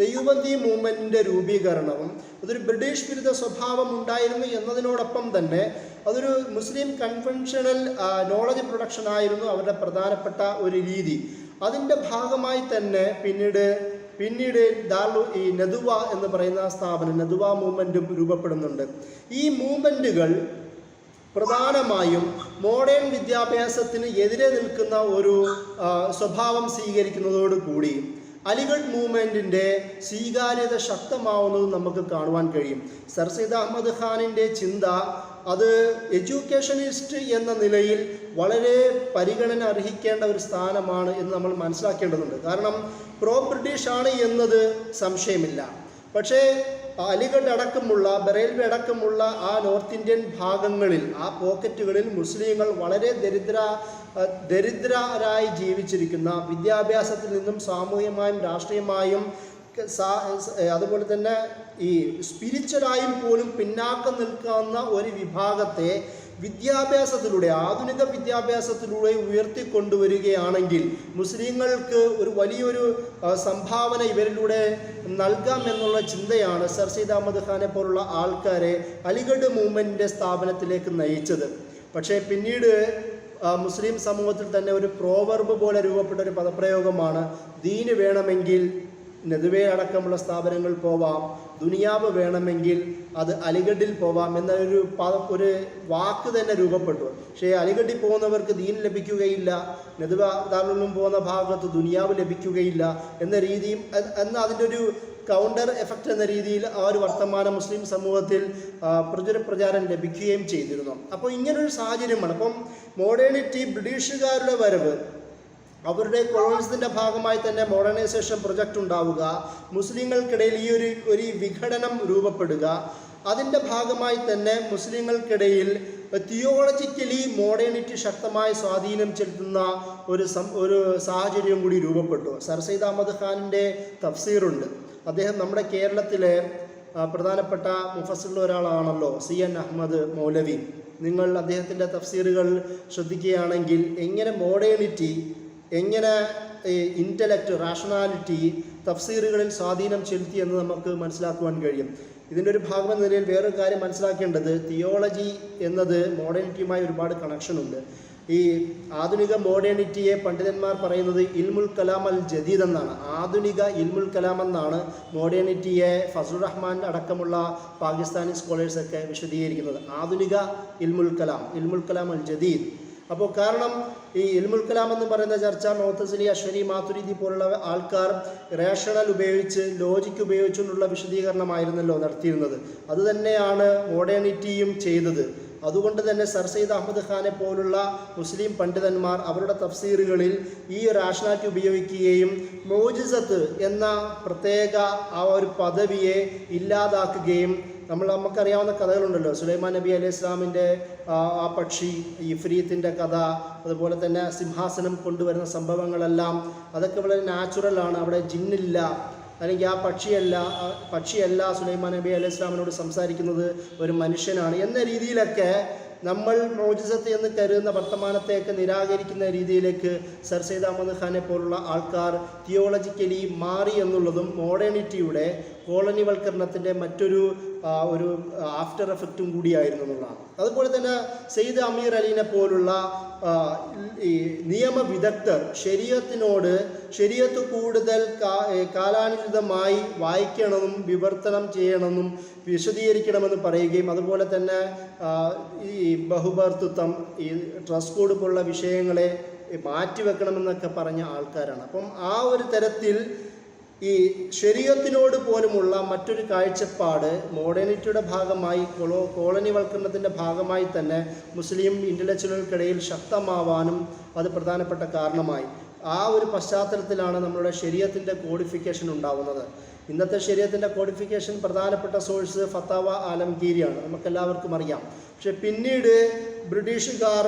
ദയൂബന്ദി മൂവ്മെൻറ്റിൻ്റെ രൂപീകരണവും അതൊരു ബ്രിട്ടീഷ് വിരുദ്ധ സ്വഭാവം ഉണ്ടായിരുന്നു എന്നതിനോടൊപ്പം തന്നെ അതൊരു മുസ്ലിം കൺവെൻഷണൽ നോളജ് പ്രൊഡക്ഷൻ ആയിരുന്നു അവരുടെ പ്രധാനപ്പെട്ട ഒരു രീതി. അതിൻ്റെ ഭാഗമായി തന്നെ പിന്നീട് ഈ നദുവ എന്ന് പറയുന്ന സ്ഥാപനം, നദുവ മൂവ്മെൻറ്റും രൂപപ്പെടുന്നുണ്ട്. ഈ മൂവ്മെൻറ്റുകൾ പ്രധാനമായും മോഡേൺ വിദ്യാഭ്യാസത്തിന് എതിരെ നിൽക്കുന്ന ഒരു സ്വഭാവം സ്വീകരിക്കുന്നതോടുകൂടി അലിഗഡ് മൂവ്മെൻറ്റിൻ്റെ സ്വീകാര്യത ശക്തമാവുന്നത് നമുക്ക് കാണുവാൻ കഴിയും. സർ സയ്യിദ് അഹമ്മദ് ഖാനിൻ്റെ ചിന്ത അത് എഡ്യൂക്കേഷനിസ്റ്റ് എന്ന നിലയിൽ വളരെ പരിഗണന അർഹിക്കേണ്ട ഒരു സ്ഥാനമാണ് എന്ന് നമ്മൾ മനസ്സിലാക്കേണ്ടതുണ്ട്. കാരണം പ്രോ ബ്രിട്ടീഷ് ആണ് എന്നത് സംശയമില്ല. പക്ഷേ അലിഗഡ് അടക്കമുള്ള, ബറേൽവി അടക്കമുള്ള ആ നോർത്ത് ഇന്ത്യൻ ഭാഗങ്ങളിൽ, ആ പോക്കറ്റുകളിൽ മുസ്ലിങ്ങൾ വളരെ ദരിദ്രരായി ജീവിച്ചിരിക്കുന്ന, വിദ്യാഭ്യാസത്തിൽ നിന്നും സാമൂഹികമായും രാഷ്ട്രീയമായും അതുപോലെ തന്നെ ഈ സ്പിരിച്വലായും പോലും പിന്നാക്കം നിൽക്കുന്ന ഒരു വിഭാഗത്തെ വിദ്യാഭ്യാസത്തിലൂടെ, ആധുനിക വിദ്യാഭ്യാസത്തിലൂടെ ഉയർത്തിക്കൊണ്ടുവരികയാണെങ്കിൽ മുസ്ലിങ്ങൾക്ക് ഒരു വലിയൊരു സംഭാവന ഇവരിലൂടെ നൽകാം എന്നുള്ള ചിന്തയാണ് സർ സയ്യിദ് അഹമ്മദ് ഖാനെ പോലുള്ള ആൾക്കാരെ അലിഗഡ് മൂവ്മെൻറ്റിൻ്റെ സ്ഥാപനത്തിലേക്ക് നയിച്ചത്. പക്ഷേ പിന്നീട് മുസ്ലിം സമൂഹത്തിൽ തന്നെ ഒരു പ്രോവർബ് പോലെ രൂപപ്പെട്ട ഒരു പദപ്രയോഗമാണ്, ദീന് വേണമെങ്കിൽ നദുവേ അടക്കമുള്ള സ്ഥാപനങ്ങൾ പോവാം, ദുനിയാവ് വേണമെങ്കിൽ അത് അലിഗഡിൽ പോവാം എന്നൊരു വാക്ക് തന്നെ രൂപപ്പെട്ടു. പക്ഷേ അലിഗഡിൽ പോകുന്നവർക്ക് ദീൻ ലഭിക്കുകയില്ല, നദുവ ദാറുലും പോകുന്ന ഭാഗത്ത് ദുനിയാവ് ലഭിക്കുകയില്ല എന്ന രീതിയും, എന്നാൽ അതിൻ്റെ ഒരു കൗണ്ടർ എഫക്റ്റ് എന്ന രീതിയിൽ ആ ഒരു വർത്തമാനം മുസ്ലിം സമൂഹത്തിൽ പ്രചാരം ലഭിക്കുകയും ചെയ്തിരുന്നു. അപ്പോൾ ഇങ്ങനൊരു സാഹചര്യമാണ്. അപ്പം മോഡേണിറ്റി, ബ്രിട്ടീഷുകാരുടെ വരവ്, അവരുടെ കൊളോണിസത്തിൻ്റെ ഭാഗമായി തന്നെ മോഡേണൈസേഷൻ പ്രൊജക്റ്റ് ഉണ്ടാവുക, മുസ്ലിങ്ങൾക്കിടയിൽ ഈ ഒരു വിഘടനം രൂപപ്പെടുക, അതിൻ്റെ ഭാഗമായി തന്നെ മുസ്ലിങ്ങൾക്കിടയിൽ തിയോളജിക്കലി മോഡേണിറ്റി ശക്തമായി സ്വാധീനം ചെലുത്തുന്ന ഒരു സാഹചര്യം കൂടി രൂപപ്പെട്ടു. സർ സയ്യിദ് അഹമ്മദ് ഖാനിൻ്റെ തഫ്സീറുണ്ട്. അദ്ദേഹം നമ്മുടെ കേരളത്തിലെ പ്രധാനപ്പെട്ട മുഫസ്സിറിൽ ഒരാളാണല്ലോ CN അഹമ്മദ് മൗലവി. നിങ്ങൾ അദ്ദേഹത്തിൻ്റെ തഫ്സീറുകൾ ശ്രദ്ധിക്കുകയാണെങ്കിൽ എങ്ങനെ മോഡേണിറ്റി, എങ്ങനെ ഇൻ്റലക്റ്റ്, റാഷണാലിറ്റി തഫ്സീറുകളിൽ സ്വാധീനം ചെലുത്തി എന്ന് നമുക്ക് മനസ്സിലാക്കുവാൻ കഴിയും. ഇതിൻ്റെ ഒരു ഭാഗമെന്ന നിലയിൽ വേറൊരു കാര്യം മനസ്സിലാക്കേണ്ടത്, തിയോളജി എന്നത് മോഡേണിറ്റിയുമായി ഒരുപാട് കണക്ഷനുണ്ട്. ഈ ആധുനിക മോഡേണിറ്റിയെ പണ്ഡിതന്മാർ പറയുന്നത് ഇൽമുൽ കലാം അൽ ജദീദ് എന്നാണ്. ആധുനിക ഇൽമുൽ കലാം എന്നാണ് മോഡേണിറ്റിയെ ഫസലുർ റഹ്മാൻ അടക്കമുള്ള പാകിസ്ഥാനി സ്കോളേഴ്സൊക്കെ വിശദീകരിക്കുന്നത്. ആധുനിക ഇൽമുൽ കലാം അൽ ജദീദ്. അപ്പോൾ കാരണം ഈ ഇൽമുൽ കലാം എന്ന് പറയുന്ന ചർച്ച മുഅ്തസിലി, അശ്വരി, മാതുരിദി പോലുള്ള ആൾക്കാർ റേഷണൽ ഉപയോഗിച്ച്, ലോജിക്ക് ഉപയോഗിച്ചുകൊണ്ടുള്ള വിശദീകരണമായിരുന്നല്ലോ നടത്തിയിരുന്നത്. അതുതന്നെയാണ് മോഡേണിറ്റിയും ചെയ്തത്. അതുകൊണ്ട് തന്നെ സർ സയ്യിദ് അഹമ്മദ് ഖാനെ പോലുള്ള മുസ്ലിം പണ്ഡിതന്മാർ അവരുടെ തഫ്സീറുകളിൽ ഈ റാഷണാലിറ്റി ഉപയോഗിക്കുകയും മോജിസത്ത് എന്ന പ്രത്യേക ആ ഒരു പദവിയെ ഇല്ലാതാക്കുകയും, നമുക്കറിയാവുന്ന കഥകളുണ്ടല്ലോ, സുലൈമാൻ നബി അലൈഹി ഇസ്ലാമിൻ്റെ ആ പക്ഷി ഇഫ്രീത്തിൻ്റെ കഥ, അതുപോലെ തന്നെ സിംഹാസനം കൊണ്ടുവരുന്ന സംഭവങ്ങളെല്ലാം അതൊക്കെ വളരെ നാച്ചുറലാണ്. അവിടെ ജിന്നില്ല, അല്ലെങ്കിൽ ആ പക്ഷിയല്ല സുലൈമാൻ നബി അലൈഹി ഇസ്ലാമിനോട് സംസാരിക്കുന്നത് ഒരു മനുഷ്യനാണ് എന്ന രീതിയിലൊക്കെ നമ്മൾ മോജിസത്ത് എന്ന് കരുതുന്ന വർത്തമാനത്തെയൊക്കെ നിരാകരിക്കുന്ന രീതിയിലേക്ക് സർ സയ്യിദ് അഹമ്മദ് ഖാനെ പോലുള്ള ആൾക്കാർ തിയോളജിക്കലി മാറി എന്നുള്ളതും മോഡേണിറ്റിയുടെ, കോളനിവൽക്കരണത്തിൻ്റെ മറ്റൊരു ഒരു ആഫ്റ്റർ എഫക്റ്റും കൂടിയായിരുന്നു എന്നുള്ളതാണ്. അതുപോലെ തന്നെ സയ്യിദ് അമീർ അലീനെ പോലുള്ള ഈ നിയമവിദഗ്ധർ ശരീഅത്ത് കൂടുതൽ കാലാനുസൃതമായി വായിക്കണമെന്നും വിവർത്തനം ചെയ്യണമെന്നും വിശദീകരിക്കണമെന്ന് പറയുകയും, അതുപോലെ തന്നെ ഈ ബഹുഭർത്തൃത്വം, ഈ ഡ്രസ് കോഡ് പോലുള്ള വിഷയങ്ങളെ മാറ്റിവെക്കണമെന്നൊക്കെ പറഞ്ഞ ആൾക്കാരാണ്. അപ്പം ആ ഒരു തരത്തിൽ ഈ ശരീഅത്തിനോട് പോലുമുള്ള മറ്റൊരു കാഴ്ചപ്പാട് മോഡേണിറ്റിയുടെ ഭാഗമായി, കോളനിവൽക്കരണത്തിൻ്റെ ഭാഗമായി തന്നെ മുസ്ലിം ഇൻ്റലക്ച്വലുകൾക്കിടയിൽ ശക്തമാവാനും അത് പ്രധാനപ്പെട്ട കാരണമായി. ആ ഒരു പശ്ചാത്തലത്തിലാണ് നമ്മളുടെ ശരീഅത്തിൻ്റെ കോഡിഫിക്കേഷൻ ഉണ്ടാവുന്നത്. ഇന്നത്തെ ശരീഅത്തിൻ്റെ കോഡിഫിക്കേഷൻ പ്രധാനപ്പെട്ട സോഴ്സ് ഫത്താവ ആലംഗീരിയാണ്, നമുക്കെല്ലാവർക്കും അറിയാം. പക്ഷെ പിന്നീട് ബ്രിട്ടീഷുകാർ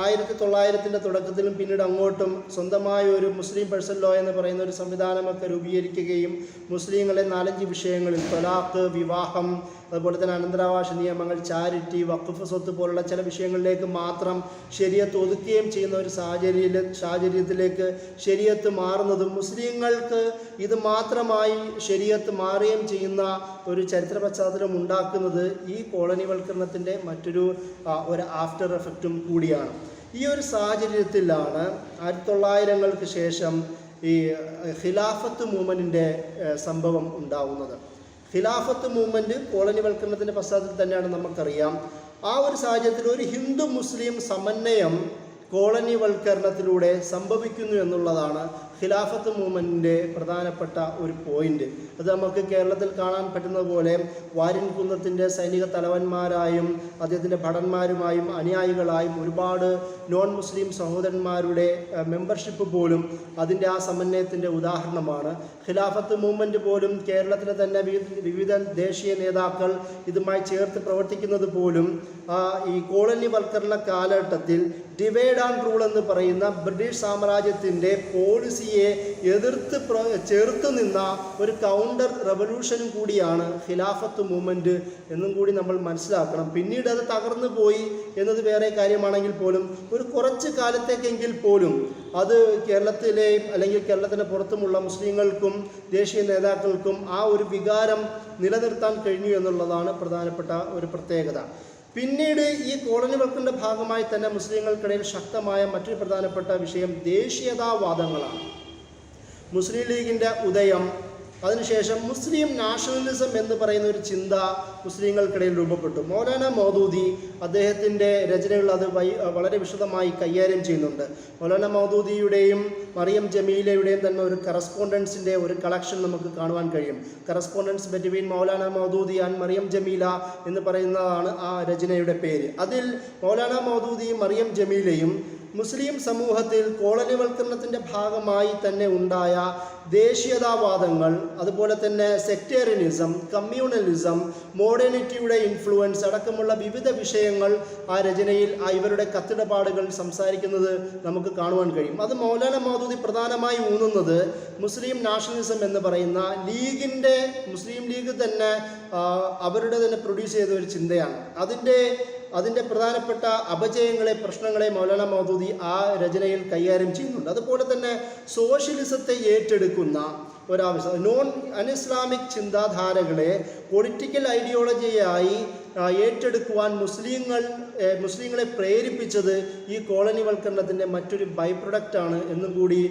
1900-ൻ്റെ തുടക്കത്തിലും പിന്നീട് അങ്ങോട്ടും സ്വന്തമായ ഒരു മുസ്ലിം പേഴ്സൺ ലോ എന്ന് പറയുന്ന ഒരു സംവിധാനമൊക്കെ രൂപീകരിക്കുകയും മുസ്ലിങ്ങളെ 4-5 വിഷയങ്ങളിൽ, ത്വലാഖ്, വിവാഹം, അതുപോലെ തന്നെ അനന്തരാവകാശ നിയമങ്ങൾ, ചാരിറ്റി, വഖഫ് സ്വത്ത് പോലുള്ള ചില വിഷയങ്ങളിലേക്ക് മാത്രം ശരീഅത്ത് ഒതുക്കുകയും ചെയ്യുന്ന ഒരു സാഹചര്യത്തിലേക്ക് ശരീഅത്ത് മാറുന്നതും മുസ്ലിങ്ങൾക്ക് ഇത് മാത്രമായി ശരീഅത്ത് മാറുകയും ചെയ്യുന്ന ഒരു ചരിത്ര പശ്ചാത്തലം ഉണ്ടാക്കുന്നത് ഈ കോളനിവൽക്കരണത്തിൻ്റെ മറ്റൊരു ആഫ്റ്റർ എഫക്റ്റും കൂടിയാണ്. ഈ ഒരു സാഹചര്യത്തിലാണ് 1900-ങ്ങൾക്ക് ശേഷം ഈ ഖിലാഫത്ത് മൂവ്മെൻറ്റിൻ്റെ സംഭവം ഉണ്ടാവുന്നത്. ഖിലാഫത്ത് മൂവ്മെൻറ്റ് കോളനിവൽക്കരണത്തിൻ്റെ പശ്ചാത്തലത്തിൽ തന്നെയാണ് നമുക്കറിയാം. ആ ഒരു സാഹചര്യത്തിൽ ഒരു ഹിന്ദു മുസ്ലിം സമന്വയം കോളനിവൽക്കരണത്തിലൂടെ സംഭവിക്കുന്നു എന്നുള്ളതാണ് ഖിലാഫത്ത് മൂവ്മെൻറ്റിൻ്റെ പ്രധാനപ്പെട്ട ഒരു പോയിന്റ്. അത് നമുക്ക് കേരളത്തിൽ കാണാൻ പറ്റുന്ന പോലെ വാര്യൻകുന്നത്തിൻ്റെ സൈനിക തലവന്മാരായും അദ്ദേഹത്തിൻ്റെ ഭടന്മാരുമായും അനുയായികളായും ഒരുപാട് നോൺ മുസ്ലിം സഹോദരന്മാരുടെ മെമ്പർഷിപ്പ് പോലും അതിൻ്റെ ആ സമന്വയത്തിൻ്റെ ഉദാഹരണമാണ്. ഖിലാഫത്ത് മൂവ്മെൻറ്റ് പോലും കേരളത്തിലെ തന്നെ വിവിധ ദേശീയ നേതാക്കൾ ഇതുമായി ചേർത്ത് പ്രവർത്തിക്കുന്നത് പോലും ഈ കോളനിവൽക്കരണ കാലഘട്ടത്തിൽ ഡിവൈഡ് ആൻഡ് റൂൾ എന്ന് പറയുന്ന ബ്രിട്ടീഷ് സാമ്രാജ്യത്തിൻ്റെ പോളിസിയെ ചെറുത്ത് നിന്ന ഒരു കൗണ്ടർ റവല്യൂഷനും കൂടിയാണ് ഖിലാഫത്ത് മൂവ്മെൻറ്റ് എന്നും കൂടി നമ്മൾ മനസ്സിലാക്കണം. പിന്നീട് അത് തകർന്നു പോയി എന്നത് വേറെ കാര്യമാണെങ്കിൽ പോലും ഒരു കുറച്ച് കാലത്തേക്കെങ്കിൽ പോലും അത് കേരളത്തിലെ അല്ലെങ്കിൽ കേരളത്തിന് പുറത്തുമുള്ള മുസ്ലിങ്ങൾക്കും ദേശീയ നേതാക്കൾക്കും ആ ഒരു വികാരം നിലനിർത്താൻ കഴിഞ്ഞു എന്നുള്ളതാണ് പ്രധാനപ്പെട്ട ഒരു പ്രത്യേകത. പിന്നീട് ഈ കോളനിവൽക്കരണത്തിൻ്റെ ഭാഗമായി തന്നെ മുസ്ലിങ്ങൾക്കിടയിൽ ശക്തമായ മറ്റൊരു പ്രധാനപ്പെട്ട വിഷയം ദേശീയതാവാദങ്ങളാണ്. മുസ്ലിം ലീഗിൻ്റെ ഉദയം, അതിനുശേഷം മുസ്ലിം നാഷണലിസം എന്ന് പറയുന്ന ഒരു ചിന്ത മുസ്ലിങ്ങൾക്കിടയിൽ രൂപപ്പെട്ടു. മൗലാന മൗദൂദി അദ്ദേഹത്തിൻ്റെ രചനകൾ അത് വളരെ വിശദമായി കൈകാര്യം ചെയ്യുന്നുണ്ട്. മൗലാന മൗദൂദിയുടെയും മറിയം ജമീലയുടെയും തന്നെ ഒരു കറസ്പോണ്ടൻസിൻ്റെ ഒരു കളക്ഷൻ നമുക്ക് കാണുവാൻ കഴിയും. Correspondence between Maulana Maududi and Maryam Jameela എന്ന് പറയുന്നതാണ് ആ രചനയുടെ പേര്. അതിൽ മൗലാന മൗദൂദിയും മറിയം ജമീലയും മുസ്ലിം സമൂഹത്തിൽ കോളനിവൽക്കരണത്തിൻ്റെ ഭാഗമായി തന്നെ ഉണ്ടായ ദേശീയതാവാദങ്ങൾ, അതുപോലെ തന്നെ സെക്ടേറിയനിസം, കമ്മ്യൂണലിസം, മോഡേണിറ്റിയുടെ ഇൻഫ്ലുവൻസ് അടക്കമുള്ള വിവിധ വിഷയങ്ങൾ ആ രചനയിൽ ഇവരുടെ കത്തിടപാടുകൾ സംസാരിക്കുന്നത് നമുക്ക് കാണുവാൻ കഴിയും. അത് മൗലാന മൗദൂദി പ്രധാനമായി ഊന്നുന്നത് മുസ്ലിം നാഷണലിസം എന്ന് പറയുന്ന മുസ്ലിം ലീഗ് തന്നെ അവരുടെ തന്നെ പ്രൊഡ്യൂസ് ചെയ്ത ഒരു ചിന്തയാണ്. അതിൻ്റെ പ്രധാനപ്പെട്ട അപജയങ്ങളെ, പ്രശ്നങ്ങളെ മൗലാന മൗദൂദി ആ രചനയിൽ കൈകാര്യം ചെയ്യുന്നുണ്ട്. അതുപോലെ തന്നെ സോഷ്യലിസത്തെ ഏറ്റെടുക്കുന്ന ഒരാവശ്യം, നോൺ അൺഇസ്ലാമിക് ചിന്താധാരകളെ പൊളിറ്റിക്കൽ ഐഡിയോളജിയായി ഏറ്റെടുക്കുവാൻ മുസ്ലിങ്ങളെ പ്രേരിപ്പിച്ചത് ഈ കോളനിവൽക്കരണത്തിൻ്റെ മറ്റൊരു ബൈ പ്രൊഡക്റ്റാണ് എന്നും കൂടി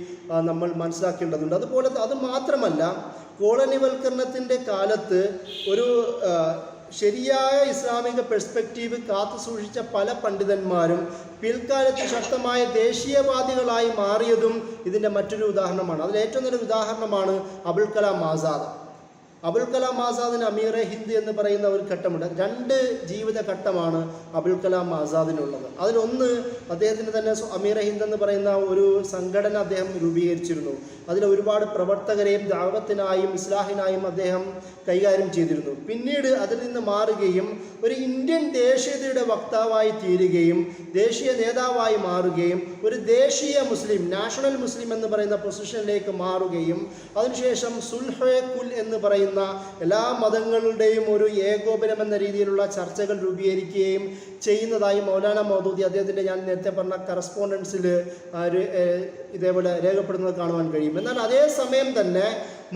നമ്മൾ മനസ്സിലാക്കേണ്ടതുണ്ട്. അതുപോലെ അത് മാത്രമല്ല, കോളനിവൽക്കരണത്തിൻ്റെ കാലത്ത് ഒരു ശരിയായ ഇസ്ലാമിക പെർസ്പെക്റ്റീവ് കാത്തു സൂക്ഷിച്ച പല പണ്ഡിതന്മാരും പിൽക്കാലത്ത് ശക്തമായ ദേശീയവാദികളായി മാറിയതും ഇതിൻ്റെ മറ്റൊരു ഉദാഹരണമാണ്. അതിൽ ഏറ്റവും നല്ല ഉദാഹരണമാണ് അബുൽ കലാം ആസാദ്. അബുൽ കലാം ആസാദിന് അമീറെ ഹിന്ദ് എന്ന് പറയുന്ന ഒരു ഘട്ടമുണ്ട്. 2 ജീവിത ഘട്ടമാണ് അബുൽ കലാം ആസാദിനുള്ളത്. അതിലൊന്ന്, അദ്ദേഹത്തിന് തന്നെ അമീറെ ഹിന്ദ് എന്ന് പറയുന്ന ഒരു സംഘടന അദ്ദേഹം രൂപീകരിച്ചിരുന്നു. അതിൽ ഒരുപാട് പ്രവർത്തകരെയും ദഅവത്തിനായും ഇസ്ലാഹിനായും അദ്ദേഹം കൈകാര്യം ചെയ്തിരുന്നു. പിന്നീട് അതിൽ നിന്ന് മാറുകയും ഒരു ഇന്ത്യൻ ദേശീയതയുടെ വക്താവായി തീരുകയും ദേശീയ നേതാവായി മാറുകയും ഒരു ദേശീയ മുസ്ലിം, നാഷണൽ മുസ്ലിം എന്ന് പറയുന്ന പൊസിഷനിലേക്ക് മാറുകയും അതിനുശേഷം സുൽഹെ കുൽ എന്ന് പറയുന്ന എല്ലാ മതങ്ങളുടെയും ഒരു ഏകോപനം എന്ന രീതിയിലുള്ള ചർച്ചകൾ രൂപീകരിക്കുകയും ചെയ്യുന്നതായി മൗലാന മൗദൂദി അദ്ദേഹത്തിൻ്റെ ഞാൻ നേരത്തെ പറഞ്ഞ കറസ്പോണ്ടൻസിൽ ഇതേപോലെ രേഖപ്പെടുന്നത് കാണുവാൻ കഴിയും. എന്നാൽ അതേ സമയം തന്നെ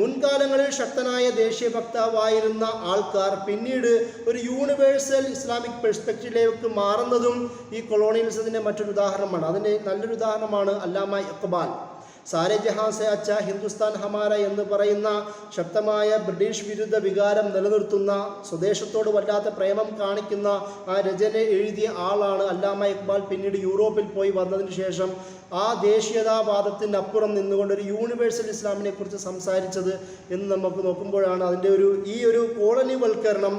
മുൻകാലങ്ങളിൽ ശക്തനായ ദേശീയ വക്താവായിരുന്ന ആൾക്കാർ പിന്നീട് ഒരു യൂണിവേഴ്സൽ ഇസ്ലാമിക് പെർസ്പെക്റ്റീവിലേക്ക് മാറുന്നതും ഈ കൊളോണിയലിസത്തിൻ്റെ മറ്റൊരു ഉദാഹരണമാണ്. അതിൻ്റെ നല്ലൊരു ഉദാഹരണമാണ് അല്ലാമ ഇഖ്ബാൽ. സാരെ ജഹാൻ സെ അച്ഛ ഹിന്ദുസ്ഥാൻ ഹമാര എന്ന് പറയുന്ന ശക്തമായ ബ്രിട്ടീഷ് വിരുദ്ധ വികാരം നിലനിർത്തുന്ന, സ്വദേശത്തോട് വല്ലാത്ത പ്രേമം കാണിക്കുന്ന ആ രചന എഴുതിയ ആളാണ് അല്ലാമ ഇഖ്ബാൽ. പിന്നീട് യൂറോപ്പിൽ പോയി വന്നതിന് ശേഷം ആ ദേശീയതാവാദത്തിനപ്പുറം നിന്നുകൊണ്ട് ഒരു യൂണിവേഴ്സൽ ഇസ്ലാമിനെ കുറിച്ച് സംസാരിച്ചത് എന്ന് നമുക്ക് നോക്കുമ്പോഴാണ് അതിൻ്റെ ഈ ഒരു കോളനിവൽക്കരണം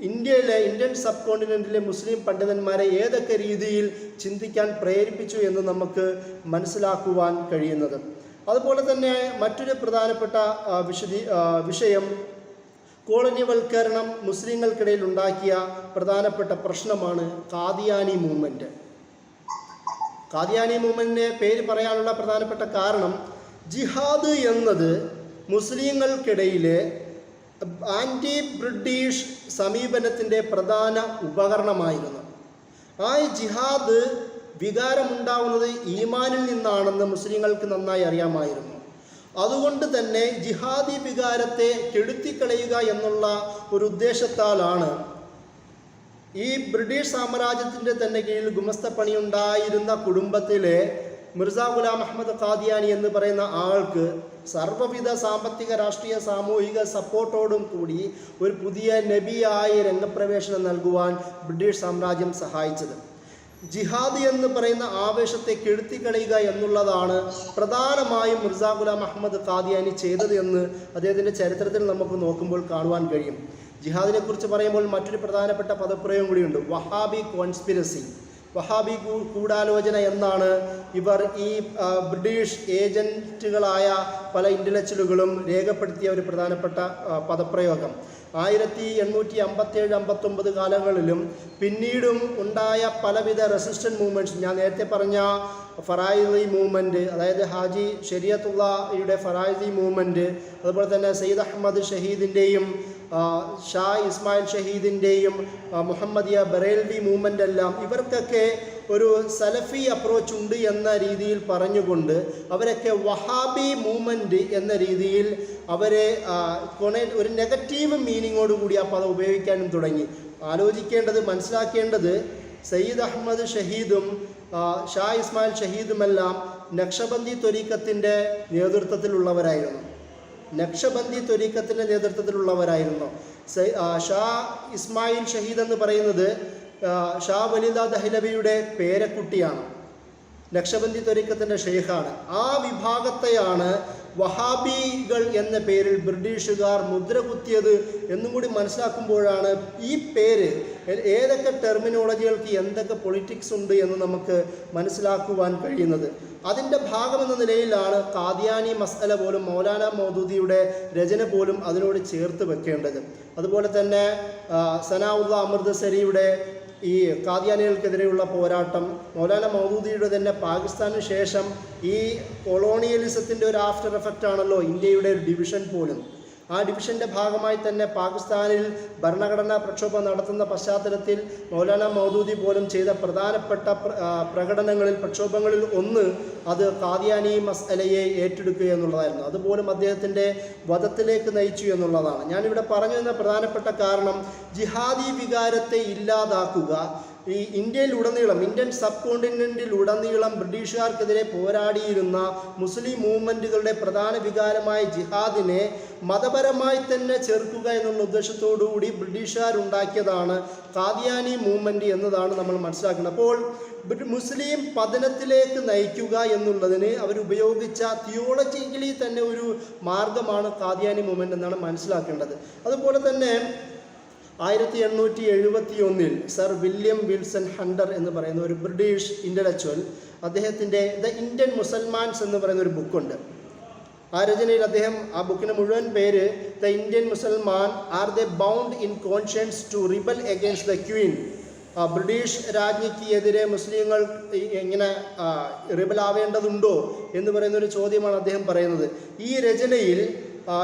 ഇന്ത്യൻ സബ് കോണ്ടിനെൻറ്റിലെ മുസ്ലിം പണ്ഡിതന്മാരെ ഏതൊക്കെ രീതിയിൽ ചിന്തിക്കാൻ പ്രേരിപ്പിച്ചു എന്ന് നമുക്ക് മനസ്സിലാക്കുവാൻ കഴിയുന്നത്. അതുപോലെ തന്നെ മറ്റൊരു പ്രധാനപ്പെട്ട വിഷയം കോളനിവൽക്കരണം മുസ്ലിങ്ങൾക്കിടയിൽ ഉണ്ടാക്കിയ പ്രധാനപ്പെട്ട പ്രശ്നമാണ് ഖാദിയാനി മൂവ്മെൻറ്റ്. ഖാദിയാനി മൂവ്മെൻറ്റിൻ്റെ പേര് പറയാനുള്ള പ്രധാനപ്പെട്ട കാരണം ജിഹാദ് എന്നത് മുസ്ലിങ്ങൾക്കിടയിലെ ആൻറ്റി ബ്രിട്ടീഷ് സമീപനത്തിൻ്റെ പ്രധാന ഉപകരണമായിരുന്നു. ആ ജിഹാദ് വികാരമുണ്ടാവുന്നത് ഈമാനിൽ നിന്നാണെന്ന് മുസ്ലിങ്ങൾക്ക് നന്നായി അറിയാമായിരുന്നു. അതുകൊണ്ട് തന്നെ ജിഹാദി വികാരത്തെ കെടുത്തിക്കളയുക എന്നുള്ള ഒരു ഉദ്ദേശത്താലാണ് ഈ ബ്രിട്ടീഷ് സാമ്രാജ്യത്തിൻ്റെ തന്നെ കീഴിൽ ഗുമസ്തപ്പണിയുണ്ടായിരുന്ന കുടുംബത്തിലെ മിർസ ഗുലാം അഹമ്മദ് ഖാദിയാനി എന്ന് പറയുന്ന ആൾക്ക് സർവ്വവിധ സാമ്പത്തിക, രാഷ്ട്രീയ, സാമൂഹിക സപ്പോർട്ടോടും കൂടി ഒരു പുതിയ നബിയായി രംഗപ്രവേശനം നൽകുവാൻ ബ്രിട്ടീഷ് സാമ്രാജ്യം സഹായിച്ചത്. ജിഹാദ് എന്ന് പറയുന്ന ആവേശത്തെ കെടുത്തിക്കളയുക എന്നുള്ളതാണ് പ്രധാനമായും മിർസ ഗുലാം അഹമ്മദ് ഖാദിയാനി ചെയ്തത് എന്ന് അദ്ദേഹത്തിൻ്റെ ചരിത്രത്തിൽ നമുക്ക് നോക്കുമ്പോൾ കാണുവാൻ കഴിയും. ജിഹാദിനെ കുറിച്ച് പറയുമ്പോൾ മറ്റൊരു പ്രധാനപ്പെട്ട പദപ്രയോഗം കൂടിയുണ്ട്, വഹാബി കോൺസ്പിരസി. വഹാബി ഗൂഢാലോചന എന്നാണ് ഇവർ ഈ ബ്രിട്ടീഷ് ഏജൻറ്റുകളായ പല ഇൻ്റലക്ച്വലുകളും രേഖപ്പെടുത്തിയ ഒരു പ്രധാനപ്പെട്ട പദപ്രയോഗം. 1857-59 കാലങ്ങളിലും പിന്നീടും ഉണ്ടായ പലവിധ റെസിസ്റ്റൻറ്റ് മൂവ്മെൻറ്റ്സ്, ഞാൻ നേരത്തെ പറഞ്ഞ ഫറായിദി മൂവ്മെൻറ്റ്, അതായത് ഹാജി ശരിയത്തുള്ളയുടെ ഫറായിദി മൂവ്മെൻറ്റ്, അതുപോലെ തന്നെ സയ്യിദ് അഹമ്മദ് ഷഹീദിൻ്റെയും ഷാ ഇസ്മായിൽ ഷഹീദിൻ്റെയും മുഹമ്മദിയ ബറേൽവി മൂവ്മെൻ്റ് എല്ലാം ഇവർക്കൊക്കെ ഒരു സലഫി അപ്രോച്ച് ഉണ്ട് എന്ന രീതിയിൽ പറഞ്ഞുകൊണ്ട് അവരൊക്കെ വഹാബി മൂവ്മെൻറ്റ് എന്ന രീതിയിൽ അവരെ ഒരു നെഗറ്റീവ് മീനിങ്ങോടുകൂടി ആ പദം ഉപയോഗിക്കാനും തുടങ്ങി. ആലോചിക്കേണ്ടത്, മനസ്സിലാക്കേണ്ടത്, സയ്യിദ് അഹമ്മദ് ഷഹീദും ഷാ ഇസ്മായിൽ ഷഹീദുമെല്ലാം നക്ഷബന്ദി ത്വരീഖത്തിൻ്റെ നേതൃത്വത്തിലുള്ളവരായിരുന്നു. നക്ഷബന്ദി ത്വരീഖത്തിൻ്റെ നേതൃത്വത്തിലുള്ളവരായിരുന്നു. ഷാ ഇസ്മായിൽ ഷഹീദ് എന്ന് പറയുന്നത് ഷാ വലിദ ദഹ്ലവിയുടെ പേരക്കുട്ടിയാണ്. നക്ഷബന്ദി ത്വരീഖത്തിൻ്റെ ഷെയ്ഖാണ്. ആ വിഭാഗത്തെയാണ് വഹാബികൾ എന്ന പേരിൽ ബ്രിട്ടീഷുകാർ മുദ്ര കുത്തിയത് എന്നും കൂടി മനസ്സിലാക്കുമ്പോഴാണ് ഈ പേര് ഏതൊക്കെ ടെർമിനോളജികൾക്ക് എന്തൊക്കെ പൊളിറ്റിക്സ് ഉണ്ട് എന്ന് നമുക്ക് മനസ്സിലാക്കുവാൻ കഴിയുന്നത്. അതിൻ്റെ ഭാഗമെന്ന നിലയിലാണ് ഖാദിയാനി മസ്അല പോലും മൗലാന മൗദൂദിയുടെ രചന പോലും അതിനോട് ചേർത്ത് വെക്കേണ്ടത്. അതുപോലെ തന്നെ സനാഉള്ള അമൃതസരിയുടെ ഈ ഖാദിയാനികൾക്കെതിരെയുള്ള പോരാട്ടം, മൗലാന മൗദൂദിയുടെ തന്നെ പാകിസ്ഥാന് ശേഷം ഈ കൊളോണിയലിസത്തിൻ്റെ ഒരു ആഫ്റ്റർ എഫക്റ്റ് ആണല്ലോ ഇന്ത്യയുടെ ഒരു ഡിവിഷൻ പോലും. ആ ഡിവിഷൻ്റെ ഭാഗമായി തന്നെ പാകിസ്ഥാനിൽ ഭരണഘടനാ പ്രക്ഷോഭം നടത്തുന്ന പശ്ചാത്തലത്തിൽ മൗലാന മൗദൂദി പോലും ചെയ്ത പ്രധാനപ്പെട്ട പ്രക്ഷോഭങ്ങളിൽ ഒന്ന് അത് ഖാദിയാനി മസ്അലയെ ഏറ്റെടുക്കുക എന്നുള്ളതായിരുന്നു. അതുപോലും അദ്ദേഹത്തിൻ്റെ വധത്തിലേക്ക് നയിച്ചു എന്നുള്ളതാണ്. ഞാനിവിടെ പറഞ്ഞു തന്ന പ്രധാനപ്പെട്ട കാരണം ജിഹാദി വികാരത്തെ ഇല്ലാതാക്കുക, ഈ ഇന്ത്യയിലുടനീളം, ഇന്ത്യൻ സബ് കോണ്ടിനെൻറ്റിലുടനീളം ബ്രിട്ടീഷുകാർക്കെതിരെ പോരാടിയിരുന്ന മുസ്ലിം മൂവ്മെൻറ്റുകളുടെ പ്രധാന വികാരമായ ജിഹാദിനെ മതപരമായി തന്നെ ചെറുക്കുക എന്നുള്ള ഉദ്ദേശത്തോടുകൂടി ബ്രിട്ടീഷുകാരുണ്ടാക്കിയതാണ് ഖാദിയാനി മൂവ്മെൻറ്റ് എന്നതാണ് നമ്മൾ മനസ്സിലാക്കുന്നത്. അപ്പോൾ മുസ്ലിം പതനത്തിലേക്ക് നയിക്കുക എന്നുള്ളതിന് അവരുപയോഗിച്ച തിയോളജിക്കലി തന്നെ ഒരു മാർഗമാണ് ഖാദിയാനി മൂവ്മെൻറ്റ് എന്നാണ് മനസ്സിലാക്കേണ്ടത്. അതുപോലെ തന്നെ 1871 സർ വില്യം വിൽസൺ ഹണ്ടർ എന്ന് പറയുന്ന ഒരു ബ്രിട്ടീഷ് ഇൻ്റലക്ച്വൽ, അദ്ദേഹത്തിൻ്റെ ദ ഇന്ത്യൻ മുസൽമാൻസ് എന്ന് പറയുന്ന ഒരു ബുക്കുണ്ട്. ആ രചനയിൽ അദ്ദേഹം, ആ ബുക്കിന് മുഴുവൻ പേര് the Indian Musalman are the bound in conscience to rebel against the queen. British രാജ്ഞിക്ക് എതിരെ മുസ്ലിങ്ങൾ എങ്ങനെ റിബലാവേണ്ടതുണ്ടോ എന്ന് പറയുന്നൊരു ചോദ്യമാണ് അദ്ദേഹം പറയുന്നത്. ഈ രചനയിൽ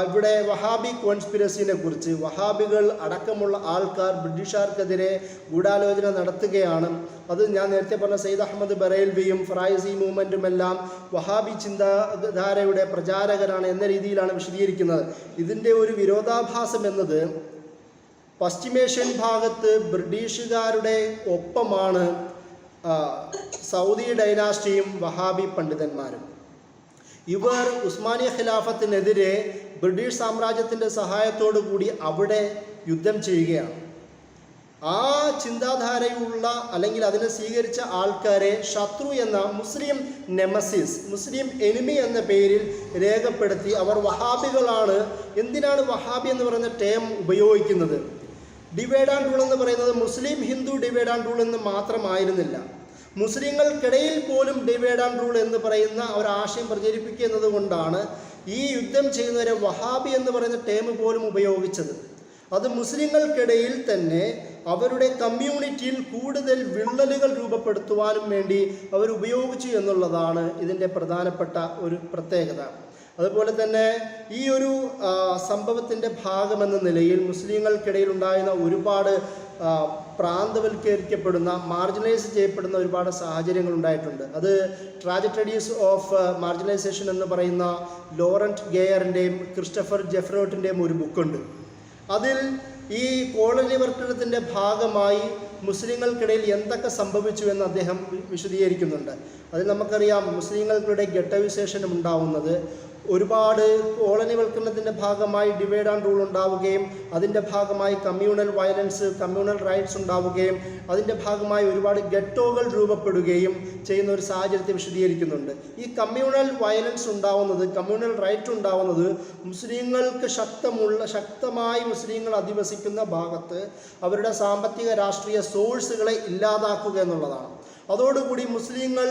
ഇവിടെ വഹാബി കോൺസ്പിരസിനെ കുറിച്ച്, വഹാബികൾ അടക്കമുള്ള ആൾക്കാർ ബ്രിട്ടീഷുകാർക്കെതിരെ ഗൂഢാലോചന നടത്തുകയാണ്. അത് ഞാൻ നേരത്തെ പറഞ്ഞ സയ്യിദ് അഹമ്മദ് ബറേൽവിയും ഫറായിസി മൂവ്മെൻറ്റുമെല്ലാം വഹാബി ചിന്താധാരയുടെ പ്രചാരകരാണ് എന്ന രീതിയിലാണ് വിശദീകരിക്കുന്നത്. ഇതിൻ്റെ ഒരു വിരോധാഭാസം എന്നത് പശ്ചിമേഷ്യൻ ഭാഗത്ത് ബ്രിട്ടീഷുകാരുടെ ഒപ്പമാണ് സൗദി ഡൈനാസ്റ്റിയും വഹാബി പണ്ഡിതന്മാരും. ഇവർ ഉസ്മാനിയ ഖിലാഫത്തിനെതിരെ ബ്രിട്ടീഷ് സാമ്രാജ്യത്തിൻ്റെ സഹായത്തോടു കൂടി അവിടെ യുദ്ധം ചെയ്യുകയാണ്. ആ ചിന്താധാരയുള്ള അല്ലെങ്കിൽ അതിനെ സ്വീകരിച്ച ആൾക്കാരെ ശത്രു എന്ന മുസ്ലിം നെമസിസ്, മുസ്ലിം എനിമി എന്ന പേരിൽ രേഖപ്പെടുത്തി അവർ വഹാബികളാണ്. എന്തിനാണ് വഹാബി എന്ന് പറയുന്ന ടേം ഉപയോഗിക്കുന്നത്? ഡിവൈഡ് ആൻഡ് റൂൾ എന്ന് പറയുന്നത് മുസ്ലിം ഹിന്ദു ഡിവൈഡ് ആൻഡ് റൂൾ എന്ന് മാത്രമായിരുന്നില്ല, മുസ്ലിങ്ങൾക്കിടയിൽ പോലും ഡിവൈഡ് ആൻഡ് റൂൾ എന്ന് പറയുന്ന ഒരാശയം പ്രചരിപ്പിക്കുന്നത് കൊണ്ടാണ് ഈ യുദ്ധം ചെയ്യുന്നവരെ വഹാബി എന്ന് പറയുന്ന ടേം പോലും ഉപയോഗിച്ചത്. അത് മുസ്ലിങ്ങൾക്കിടയിൽ തന്നെ അവരുടെ കമ്മ്യൂണിറ്റിയിൽ കൂടുതൽ വിള്ളലുകൾ രൂപപ്പെടുത്തുവാനും വേണ്ടി അവർ ഉപയോഗിച്ചു എന്നുള്ളതാണ് ഇതിൻ്റെ പ്രധാനപ്പെട്ട ഒരു പ്രത്യേകത. അതുപോലെ തന്നെ ഈ ഒരു സംഭവത്തിൻ്റെ ഭാഗമെന്ന നിലയിൽ മുസ്ലിങ്ങൾക്കിടയിൽ ഉണ്ടായിരുന്ന ഒരുപാട് പ്രാന്തവൽക്കരിക്കപ്പെടുന്ന, മാർജിനലൈസ് ചെയ്യപ്പെടുന്ന ഒരുപാട് സാഹചര്യങ്ങൾ ഉണ്ടായിട്ടുണ്ട്. അത് ട്രാജഡീസ് ഓഫ് മാർജിനലൈസേഷൻ എന്ന് പറയുന്ന ലോറൻറ്റ് ഗെയറിൻ്റെയും ക്രിസ്റ്റഫർ ജെഫ്രോട്ടിൻ്റെയും ഒരു ബുക്കുണ്ട്. അതിൽ ഈ കോളനിവൽക്കരണത്തിൻ്റെ ഭാഗമായി മുസ്ലിങ്ങൾക്കിടയിൽ എന്തൊക്കെ സംഭവിച്ചു എന്ന് അദ്ദേഹം വിശദീകരിക്കുന്നുണ്ട്. അതിൽ നമുക്കറിയാം മുസ്ലിങ്ങൾക്കിടെ ഗട്ടവൈസേഷൻ ഉണ്ടാവുന്നത്, ഒരുപാട് കോളനിവൽക്കരണത്തിൻ്റെ ഭാഗമായി ഡിവൈഡ് ആൻഡ് റൂൾ ഉണ്ടാവുകയും അതിൻ്റെ ഭാഗമായി കമ്മ്യൂണൽ വയലൻസ്, കമ്മ്യൂണൽ റൈറ്റ്സ് ഉണ്ടാവുകയും അതിൻ്റെ ഭാഗമായി ഒരുപാട് ഗെട്ടോകൾ രൂപപ്പെടുകയും ചെയ്യുന്ന ഒരു സാഹചര്യത്തെ വിശദീകരിക്കുന്നുണ്ട്. ഈ കമ്മ്യൂണൽ വയലൻസ് ഉണ്ടാവുന്നത്, കമ്മ്യൂണൽ റൈറ്റ് ഉണ്ടാവുന്നത് മുസ്ലിങ്ങൾക്ക് ശക്തമായി മുസ്ലിങ്ങൾ അധിവസിക്കുന്ന ഭാഗത്ത് അവരുടെ സാമ്പത്തിക രാഷ്ട്രീയ സോഴ്സുകളെ ഇല്ലാതാക്കുക എന്നുള്ളതാണ്. അതോടുകൂടി മുസ്ലിങ്ങൾ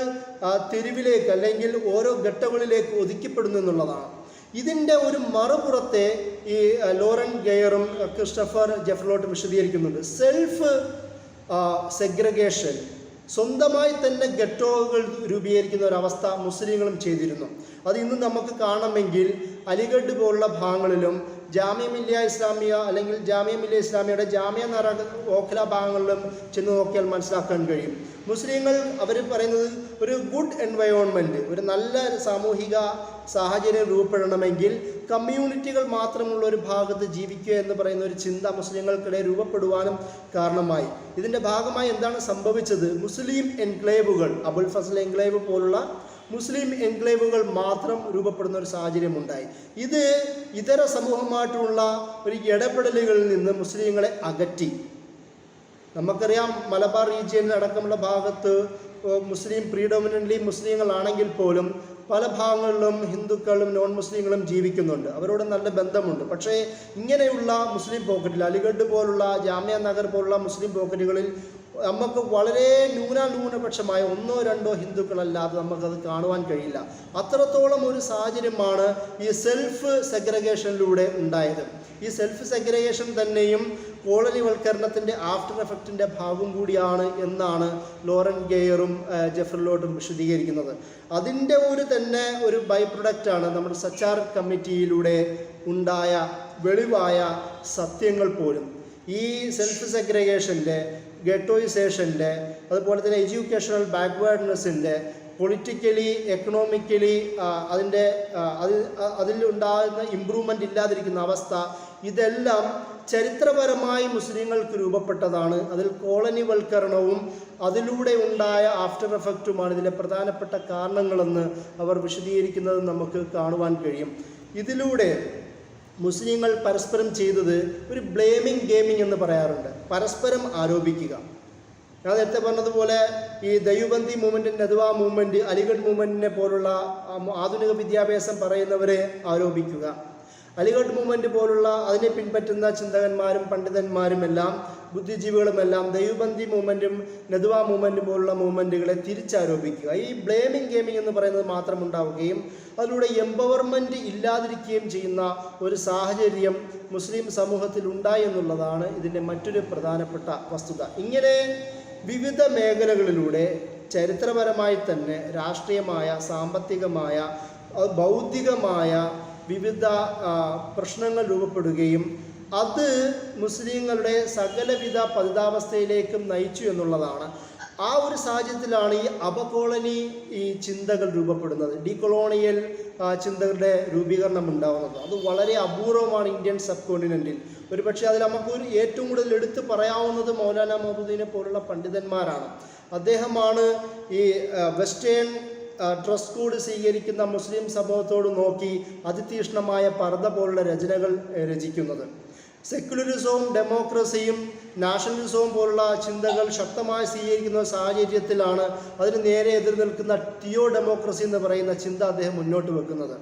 തെരുവിലേക്ക് അല്ലെങ്കിൽ ഓരോ ഘട്ടങ്ങളിലേക്ക് ഒതുക്കിപ്പെടുന്നു എന്നുള്ളതാണ്. ഇതിൻ്റെ ഒരു മറുപുറത്തെ ഈ ലോറൻറ്റ് ഗെയറും ക്രിസ്റ്റഫർ ജെഫ്ലോട്ടും വിശദീകരിക്കുന്നുണ്ട്. സെൽഫ് സെഗ്രിഗേഷൻ, സ്വന്തമായി തന്നെ ഗെറ്റോകൾ രൂപീകരിക്കുന്ന ഒരവസ്ഥ മുസ്ലിങ്ങളും ചെയ്തിരുന്നു. അത് ഇന്ന് നമുക്ക് കാണണമെങ്കിൽ അലിഗഡ് പോലുള്ള ഭാഗങ്ങളിലും ജാമിയ മില്ലിയ ഇസ്ലാമിയ അല്ലെങ്കിൽ ജാമിയ മില്ലിയ ഇസ്ലാമിയയുടെ ജാമിയ നറ ഓഖല ഭാഗങ്ങളിലും ചെന്ന് നോക്കിയാൽ മനസ്സിലാക്കാൻ കഴിയും. മുസ്ലിങ്ങൾ അവർ പറയുന്നത് ഒരു ഗുഡ് എൻവയോൺമെൻറ്റ്, ഒരു നല്ല സാമൂഹിക സാഹചര്യം രൂപപ്പെടണമെങ്കിൽ കമ്മ്യൂണിറ്റികൾ മാത്രമുള്ള ഒരു ഭാഗത്ത് ജീവിക്കുക എന്ന് പറയുന്ന ഒരു ചിന്ത മുസ്ലിങ്ങൾക്കിടയിൽ രൂപപ്പെടുവാനും കാരണമായി. ഇതിൻ്റെ ഭാഗമായി എന്താണ് സംഭവിച്ചത്? മുസ്ലിം എൻക്ലേവുകൾ, അബുൽ ഫസൽ എൻക്ലേവ് പോലുള്ള മുസ്ലിം എൻക്ലേവുകൾ മാത്രം രൂപപ്പെടുന്ന ഒരു സാഹചര്യമുണ്ടായി. ഇത് ഇതര സമൂഹമായിട്ടുള്ള ഒരു ഇടപെടലുകളിൽ നിന്ന് മുസ്ലിങ്ങളെ അകറ്റി. നമുക്കറിയാം മലബാർ റീജിയനിൽ അടക്കമുള്ള ഭാഗത്ത് മുസ്ലിം പ്രീഡോമിനൻ്റ്ലി മുസ്ലിങ്ങളാണെങ്കിൽ പോലും പല ഭാഗങ്ങളിലും ഹിന്ദുക്കളും നോൺ മുസ്ലിങ്ങളും ജീവിക്കുന്നുണ്ട്, അവരോട് നല്ല ബന്ധമുണ്ട്. പക്ഷേ ഇങ്ങനെയുള്ള മുസ്ലിം പോക്കറ്റിൽ, അലിഗഡ് പോലുള്ള ജാമ്യ നഗർ പോലുള്ള മുസ്ലിം പോക്കറ്റുകളിൽ നമുക്ക് വളരെ ന്യൂനപക്ഷമായ 1-2 ഹിന്ദുക്കളല്ലാതെ നമുക്കത് കാണുവാൻ കഴിയില്ല. അത്രത്തോളം ഒരു സാഹചര്യമാണ് ഈ സെൽഫ് സെഗ്രിഗേഷനിലൂടെ ഉണ്ടായത്. ഈ സെൽഫ് സെഗ്രിഗേഷൻ തന്നെയും കോളനിവൽക്കരണത്തിൻ്റെ ആഫ്റ്റർ എഫക്റ്റിൻ്റെ ഭാഗം കൂടിയാണ് എന്നാണ് ലോറൻറ്റ് ഗെയറും ജെഫ്രലോട്ടും വിശദീകരിക്കുന്നത്. അതിൻ്റെ ഒരു ബൈ പ്രൊഡക്റ്റാണ് നമ്മുടെ സച്ചാർ കമ്മിറ്റിയിലൂടെ ഉണ്ടായ വെളിവായ സത്യങ്ങൾ പോലും. ഈ സെൽഫ് സെഗ്രിഗേഷൻ്റെ, ഗെട്ടോയിസേഷൻ്റെ, അതുപോലെ തന്നെ എഡ്യൂക്കേഷണൽ ബാക്ക്വേർഡ്നെസ്സിൻ്റെ, പൊളിറ്റിക്കലി, എക്കണോമിക്കലി അതിലുണ്ടാകുന്ന ഇമ്പ്രൂവ്മെൻ്റ് ഇല്ലാതിരിക്കുന്ന അവസ്ഥ, ഇതെല്ലാം ചരിത്രപരമായി മുസ്ലിങ്ങൾക്ക് രൂപപ്പെട്ടതാണ്. അതിൽ കോളനിവൽക്കരണവും അതിലൂടെ ഉണ്ടായ ആഫ്റ്റർ എഫക്റ്റുമാണ് ഇതിലെ പ്രധാനപ്പെട്ട കാരണങ്ങളെന്ന് അവർ വിശദീകരിക്കുന്നത് നമുക്ക് കാണുവാൻ കഴിയും. ഇതിലൂടെ മുസ്ലിങ്ങൾ പരസ്പരം ചെയ്തത് ഒരു ബ്ലേമിംഗ് ഗെയിമിംഗ് എന്ന് പറയാറുണ്ട്, പരസ്പരം ആരോപിക്കുക. ഞാൻ നേരത്തെ പറഞ്ഞതുപോലെ ഈ ദൈവബന്ദി മൂവ്മെൻറ്റ്, നദ്വ മൂവ്മെൻറ്റ്, അലിഗഡ് മൂവ്മെൻറ്റിനെ പോലുള്ള ആധുനിക വിദ്യാഭ്യാസം പറയുന്നവരെ ആരോപിക്കുക. അലിഗഡ് മൂവ്മെൻറ്റ് പോലുള്ള അതിനെ പിൻപറ്റുന്ന ചിന്തകന്മാരും പണ്ഡിതന്മാരുമെല്ലാം ബുദ്ധിജീവികളുമെല്ലാം ദൈവബന്ദി മൂവ്മെൻറ്റും നദ്വ മൂവ്മെൻറ്റും പോലുള്ള മൂവ്മെൻറ്റുകളെ തിരിച്ചാരോപിക്കുക. ഈ ബ്ലേമിംഗ് ഗെയിമിംഗ് എന്ന് പറയുന്നത് മാത്രം ഉണ്ടാവുകയും അതിലൂടെ എംപവർമെൻറ്റ് ഇല്ലാതിരിക്കുകയും ചെയ്യുന്ന ഒരു സാഹചര്യം മുസ്ലിം സമൂഹത്തിൽ ഉണ്ടായി എന്നുള്ളതാണ് ഇതിൻ്റെ മറ്റൊരു പ്രധാനപ്പെട്ട വസ്തുത. ഇങ്ങനെ വിവിധ മേഖലകളിലൂടെ ചരിത്രപരമായി തന്നെ രാഷ്ട്രീയമായ, സാമ്പത്തികമായ, ബൗദ്ധികമായ വിവിധ പ്രശ്നങ്ങൾ രൂപപ്പെടുകയും അത് മുസ്ലിങ്ങളുടെ സകലവിധ പതിതാവസ്ഥയിലേക്കും നയിച്ചു എന്നുള്ളതാണ്. ആ ഒരു സാഹചര്യത്തിലാണ് ഈ അപകോളനി ചിന്തകൾ രൂപപ്പെടുന്നത്, ഡീകൊളോണിയൽ ചിന്തകളുടെ രൂപീകരണം ഉണ്ടാകുന്നത്. അത് വളരെ അപൂർവമാണ് ഇന്ത്യൻ സബ് കോണ്ടിനെൻറ്റിൽ. ഒരുപക്ഷെ അതിൽ നമുക്ക് ഏറ്റവും കൂടുതൽ എടുത്തു പറയാവുന്നത് മൗലാന മൗദൂദിനെ പോലുള്ള പണ്ഡിതന്മാരാണ്. അദ്ദേഹമാണ് ഈ വെസ്റ്റേൺ ഡ്രസ് കോഡ് സ്വീകരിക്കുന്ന മുസ്ലിം സമൂഹത്തോട് നോക്കി അതിതീക്ഷ്ണമായ പർദ്ദ പോലുള്ള രചനകൾ രചിക്കുന്നത്. സെക്യുലറിസവും ഡെമോക്രസിയും നാഷണലിസവും പോലുള്ള ചിന്തകൾ ശക്തമായി സ്വീകരിക്കുന്ന സാഹചര്യത്തിലാണ് അതിന് നേരെ എതിർ നിൽക്കുന്ന തിയോ ഡെമോക്രസി എന്ന് പറയുന്ന ചിന്ത അദ്ദേഹം മുന്നോട്ട് വെക്കുന്നത്.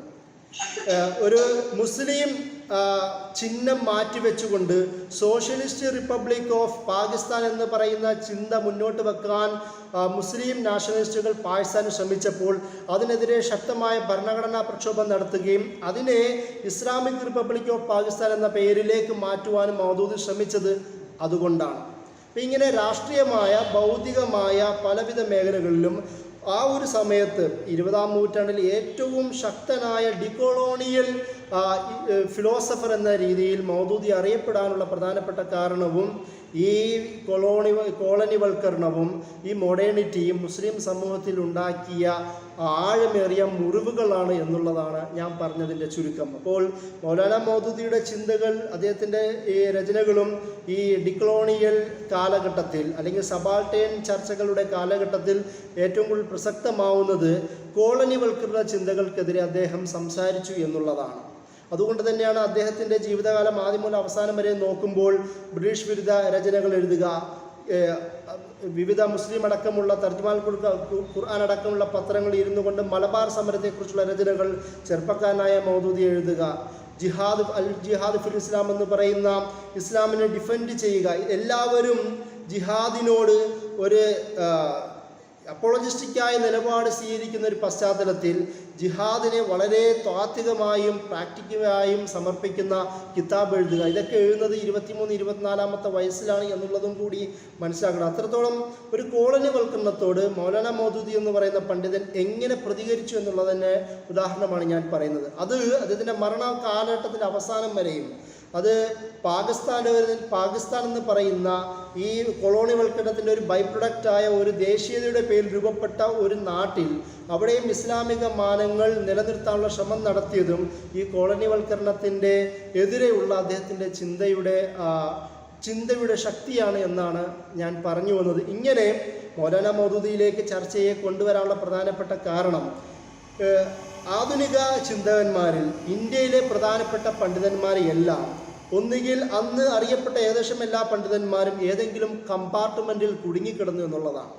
ഒരു മുസ്ലിം ചിഹ്നം മാറ്റിവെച്ചുകൊണ്ട് സോഷ്യലിസ്റ്റ് റിപ്പബ്ലിക് ഓഫ് പാകിസ്ഥാൻ എന്ന് പറയുന്ന ചിന്ത മുന്നോട്ട് വെക്കാൻ മുസ്ലിം നാഷണലിസ്റ്റുകൾ പാകിസ്ഥാൻ ശ്രമിച്ചപ്പോൾ അതിനെതിരെ ശക്തമായ ഭരണഘടനാ പ്രക്ഷോഭം നടത്തുകയും അതിനെ ഇസ്ലാമിക് റിപ്പബ്ലിക് ഓഫ് പാകിസ്ഥാൻ എന്ന പേരിലേക്ക് മാറ്റുവാനും മൗദൂദി ശ്രമിച്ചത് അതുകൊണ്ടാണ്. അപ്പം ഇങ്ങനെ രാഷ്ട്രീയമായ, ഭൗതികമായ പലവിധ മേഖലകളിലും ആ ഒരു സമയത്ത് 20-ാം നൂറ്റാണ്ടിൽ ഏറ്റവും ശക്തനായ ഡികൊളോണിയൽ ഫിലോസഫർ എന്ന രീതിയിൽ മൗദൂദി അറിയപ്പെടാനുള്ള പ്രധാനപ്പെട്ട കാരണവും ഈ കോളനിവൽക്കരണവും ഈ മോഡേണിറ്റിയും മുസ്ലിം സമൂഹത്തിൽ ഉണ്ടാക്കിയ ആഴമേറിയ മുറിവുകളാണ് എന്നുള്ളതാണ് ഞാൻ പറഞ്ഞതിൻ്റെ ചുരുക്കം. അപ്പോൾ മൗലാന മൗദൂദിയുടെ ചിന്തകൾ, അദ്ദേഹത്തിൻ്റെ ഈ രചനകളും ഈ ഡികൊളോണിയൽ കാലഘട്ടത്തിൽ അല്ലെങ്കിൽ സബാൾട്ടേൺ ചർച്ചകളുടെ കാലഘട്ടത്തിൽ ഏറ്റവും കൂടുതൽ പ്രസക്തമാവുന്നത് കോളനിവൽക്കരണ ചിന്തകൾക്കെതിരെ അദ്ദേഹം സംസാരിച്ചു എന്നുള്ളതാണ്. അതുകൊണ്ട് തന്നെയാണ് അദ്ദേഹത്തിൻ്റെ ജീവിതകാലം ആദ്യം മുതൽ അവസാനം വരെ നോക്കുമ്പോൾ ബ്രിട്ടീഷ് വിരുദ്ധ രചനകൾ എഴുതുക, വിവിധ മുസ്ലിം അടക്കമുള്ള തർജ്ജമാൽ ഖുർആൻ അടക്കമുള്ള പത്രങ്ങൾ ഇരുന്നു കൊണ്ട് മലബാർ സമരത്തെക്കുറിച്ചുള്ള രചനകൾ ചെറുപ്പക്കാരനായ മൗദൂദി എഴുതുക, ജിഹാദ് ഫിൽ ഇസ്ലാം എന്ന് പറയുന്ന ഇസ്ലാമിനെ ഡിഫെൻഡ് ചെയ്യുക. എല്ലാവരും ജിഹാദിനോട് ഒരു അപ്പോളജിസ്റ്റിക്കായ നിലപാട് സ്വീകരിക്കുന്ന ഒരു പശ്ചാത്തലത്തിൽ ജിഹാദിനെ വളരെ താത്വികമായും പ്രാക്ടിക്കലായും സമർപ്പിക്കുന്ന കിതാബ് എഴുതുക, ഇതൊക്കെ എഴുതുന്നത് 23-24 വയസ്സിലാണ് എന്നുള്ളതും കൂടി മനസ്സിലാക്കണം. അത്രത്തോളം ഒരു കോളനിവൽക്കരണത്തോട് മൗലാന മൗദൂദി എന്ന് പറയുന്ന പണ്ഡിതൻ എങ്ങനെ പ്രതികരിച്ചു എന്നുള്ളതിൻ്റെ ഉദാഹരണമാണ് ഞാൻ പറയുന്നത്. അത് അദ്ദേഹത്തിൻ്റെ മരണ കാലഘട്ടത്തിൻ്റെ അവസാനം വരെയും അത് പാകിസ്ഥാൻ എന്ന് പറയുന്ന ഈ കൊളോണിവൽക്കരണത്തിൻ്റെ ഒരു ബൈ പ്രൊഡക്റ്റായ ഒരു ദേശീയതയുടെ പേരിൽ രൂപപ്പെട്ട ഒരു നാട്ടിൽ അവിടെയും ഇസ്ലാമിക മാനങ്ങൾ നിലനിർത്താനുള്ള ശ്രമം നടത്തിയതും ഈ കോളനിവൽക്കരണത്തിൻ്റെ എതിരെയുള്ള അദ്ദേഹത്തിൻ്റെ ചിന്തയുടെ ശക്തിയാണ് എന്നാണ് ഞാൻ പറഞ്ഞു വന്നത്. ഇങ്ങനെ മൗലാന മൗദൂദിയിലേക്ക് ചർച്ചയെ കൊണ്ടുവരാനുള്ള പ്രധാനപ്പെട്ട കാരണം ആധുനിക ചിന്തകന്മാരിൽ ഇന്ത്യയിലെ പ്രധാനപ്പെട്ട പണ്ഡിതന്മാരെയെല്ലാം ഒന്നുകിൽ അന്ന് അറിയപ്പെട്ട ഏകദേശം എല്ലാ പണ്ഡിതന്മാരും ഏതെങ്കിലും കമ്പാർട്ട്മെൻറ്റിൽ കുടുങ്ങിക്കിടന്നു എന്നുള്ളതാണ്.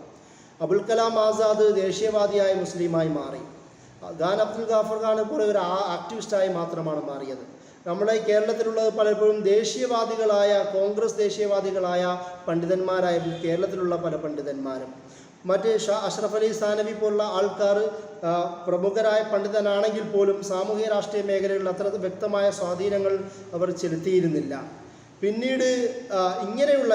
അബുൽ കലാം ആസാദ് ദേശീയവാദിയായ മുസ്ലിമായി മാറി. ഖാൻ അബ്ദുൽ ഗാഫർ ഖാൻ പോലെ ഒരു ആക്ടിവിസ്റ്റായി മാത്രമാണ് മാറിയത്. നമ്മുടെ കേരളത്തിലുള്ളത് പലപ്പോഴും കോൺഗ്രസ് ദേശീയവാദികളായ പണ്ഡിതന്മാരായിരുന്നു കേരളത്തിലുള്ള പല പണ്ഡിതന്മാരും. മറ്റ് അഷ്റഫ് അലി സാനവി പോലുള്ള ആൾക്കാർ പ്രമുഖരായ പണ്ഡിതനാണെങ്കിൽ പോലും സാമൂഹിക രാഷ്ട്രീയ മേഖലകളിൽ അത്ര വ്യക്തമായ സ്വാധീനങ്ങൾ അവർ ചെലുത്തിയിരുന്നില്ല. പിന്നീട് ഇങ്ങനെയുള്ള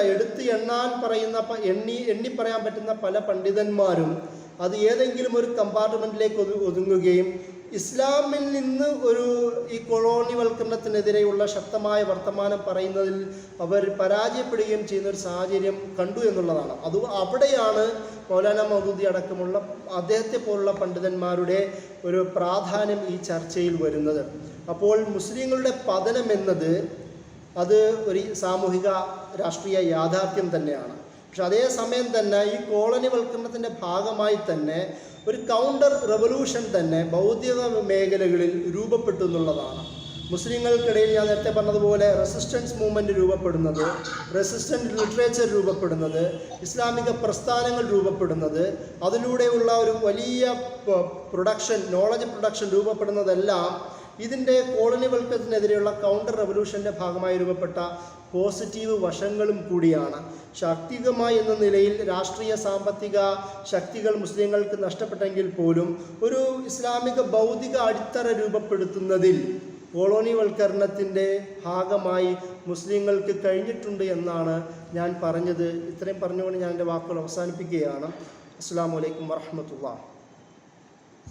എണ്ണി പറയാൻ പറ്റുന്ന പല പണ്ഡിതന്മാരും അത് ഏതെങ്കിലും ഒരു കമ്പാർട്ട്മെൻറ്റിലേക്ക് ഒതുങ്ങുകയും ഇസ്ലാമിൽ നിന്ന് ഈ കൊളോണിവൽക്കരണത്തിനെതിരെയുള്ള ശക്തമായ വർത്തമാനം പറയുന്നതിൽ അവർ പരാജയപ്പെടുകയും ചെയ്യുന്ന ഒരു സാഹചര്യം കണ്ടു എന്നുള്ളതാണ്. അവിടെയാണ് മൗലാന മൗദൂദി അടക്കമുള്ള അദ്ദേഹത്തെ പോലുള്ള പണ്ഡിതന്മാരുടെ ഒരു പ്രാധാന്യം ഈ ചർച്ചയിൽ വരുന്നത്. അപ്പോൾ മുസ്ലിങ്ങളുടെ പതനം എന്നത് അത് ഒരു സാമൂഹിക രാഷ്ട്രീയ യാഥാർത്ഥ്യം തന്നെയാണ്. പക്ഷെ അതേസമയം തന്നെ ഈ കോളനിവൽക്കരണത്തിൻ്റെ ഭാഗമായി തന്നെ ഒരു കൗണ്ടർ റെവല്യൂഷൻ തന്നെ ബൗദ്ധിക മേഖലകളിൽ രൂപപ്പെട്ടു എന്നുള്ളതാണ്. മുസ്ലിങ്ങൾക്കിടയിൽ ഞാൻ നേരത്തെ പറഞ്ഞതുപോലെ റെസിസ്റ്റൻസ് മൂവ്മെൻറ്റ് രൂപപ്പെടുന്നത്, റെസിസ്റ്റൻ്റ് ലിറ്ററേച്ചർ രൂപപ്പെടുന്നത്, ഇസ്ലാമിക പ്രസ്ഥാനങ്ങൾ രൂപപ്പെടുന്നത്, അതിലൂടെയുള്ള ഒരു വലിയ പ്രൊഡക്ഷൻ, നോളജ് പ്രൊഡക്ഷൻ രൂപപ്പെടുന്നതെല്ലാം ഇതിൻ്റെ കോളനിവൽക്കരണത്തിനെതിരെയുള്ള കൗണ്ടർ റെവല്യൂഷൻ്റെ ഭാഗമായി രൂപപ്പെട്ട പോസിറ്റീവ് വശങ്ങളും കൂടിയാണ്. ശാക്തികമായി എന്ന നിലയിൽ രാഷ്ട്രീയ സാമ്പത്തിക ശക്തികൾ മുസ്ലിങ്ങൾക്ക് നഷ്ടപ്പെട്ടെങ്കിൽ പോലും ഒരു ഇസ്ലാമിക ബൗദ്ധിക അടിത്തറ രൂപപ്പെടുത്തുന്നതിൽ കോളനിവൽക്കരണത്തിൻ്റെ ഭാഗമായി മുസ്ലിങ്ങൾക്ക് കഴിഞ്ഞിട്ടുണ്ട് എന്നാണ് ഞാൻ പറഞ്ഞത്. ഇത്രയും പറഞ്ഞുകൊണ്ട് ഞാൻ എൻ്റെ വാക്കുകൾ അവസാനിപ്പിക്കുകയാണ്. അസ്സലാമു അലൈക്കും വറഹ്മത്തുള്ളാഹി.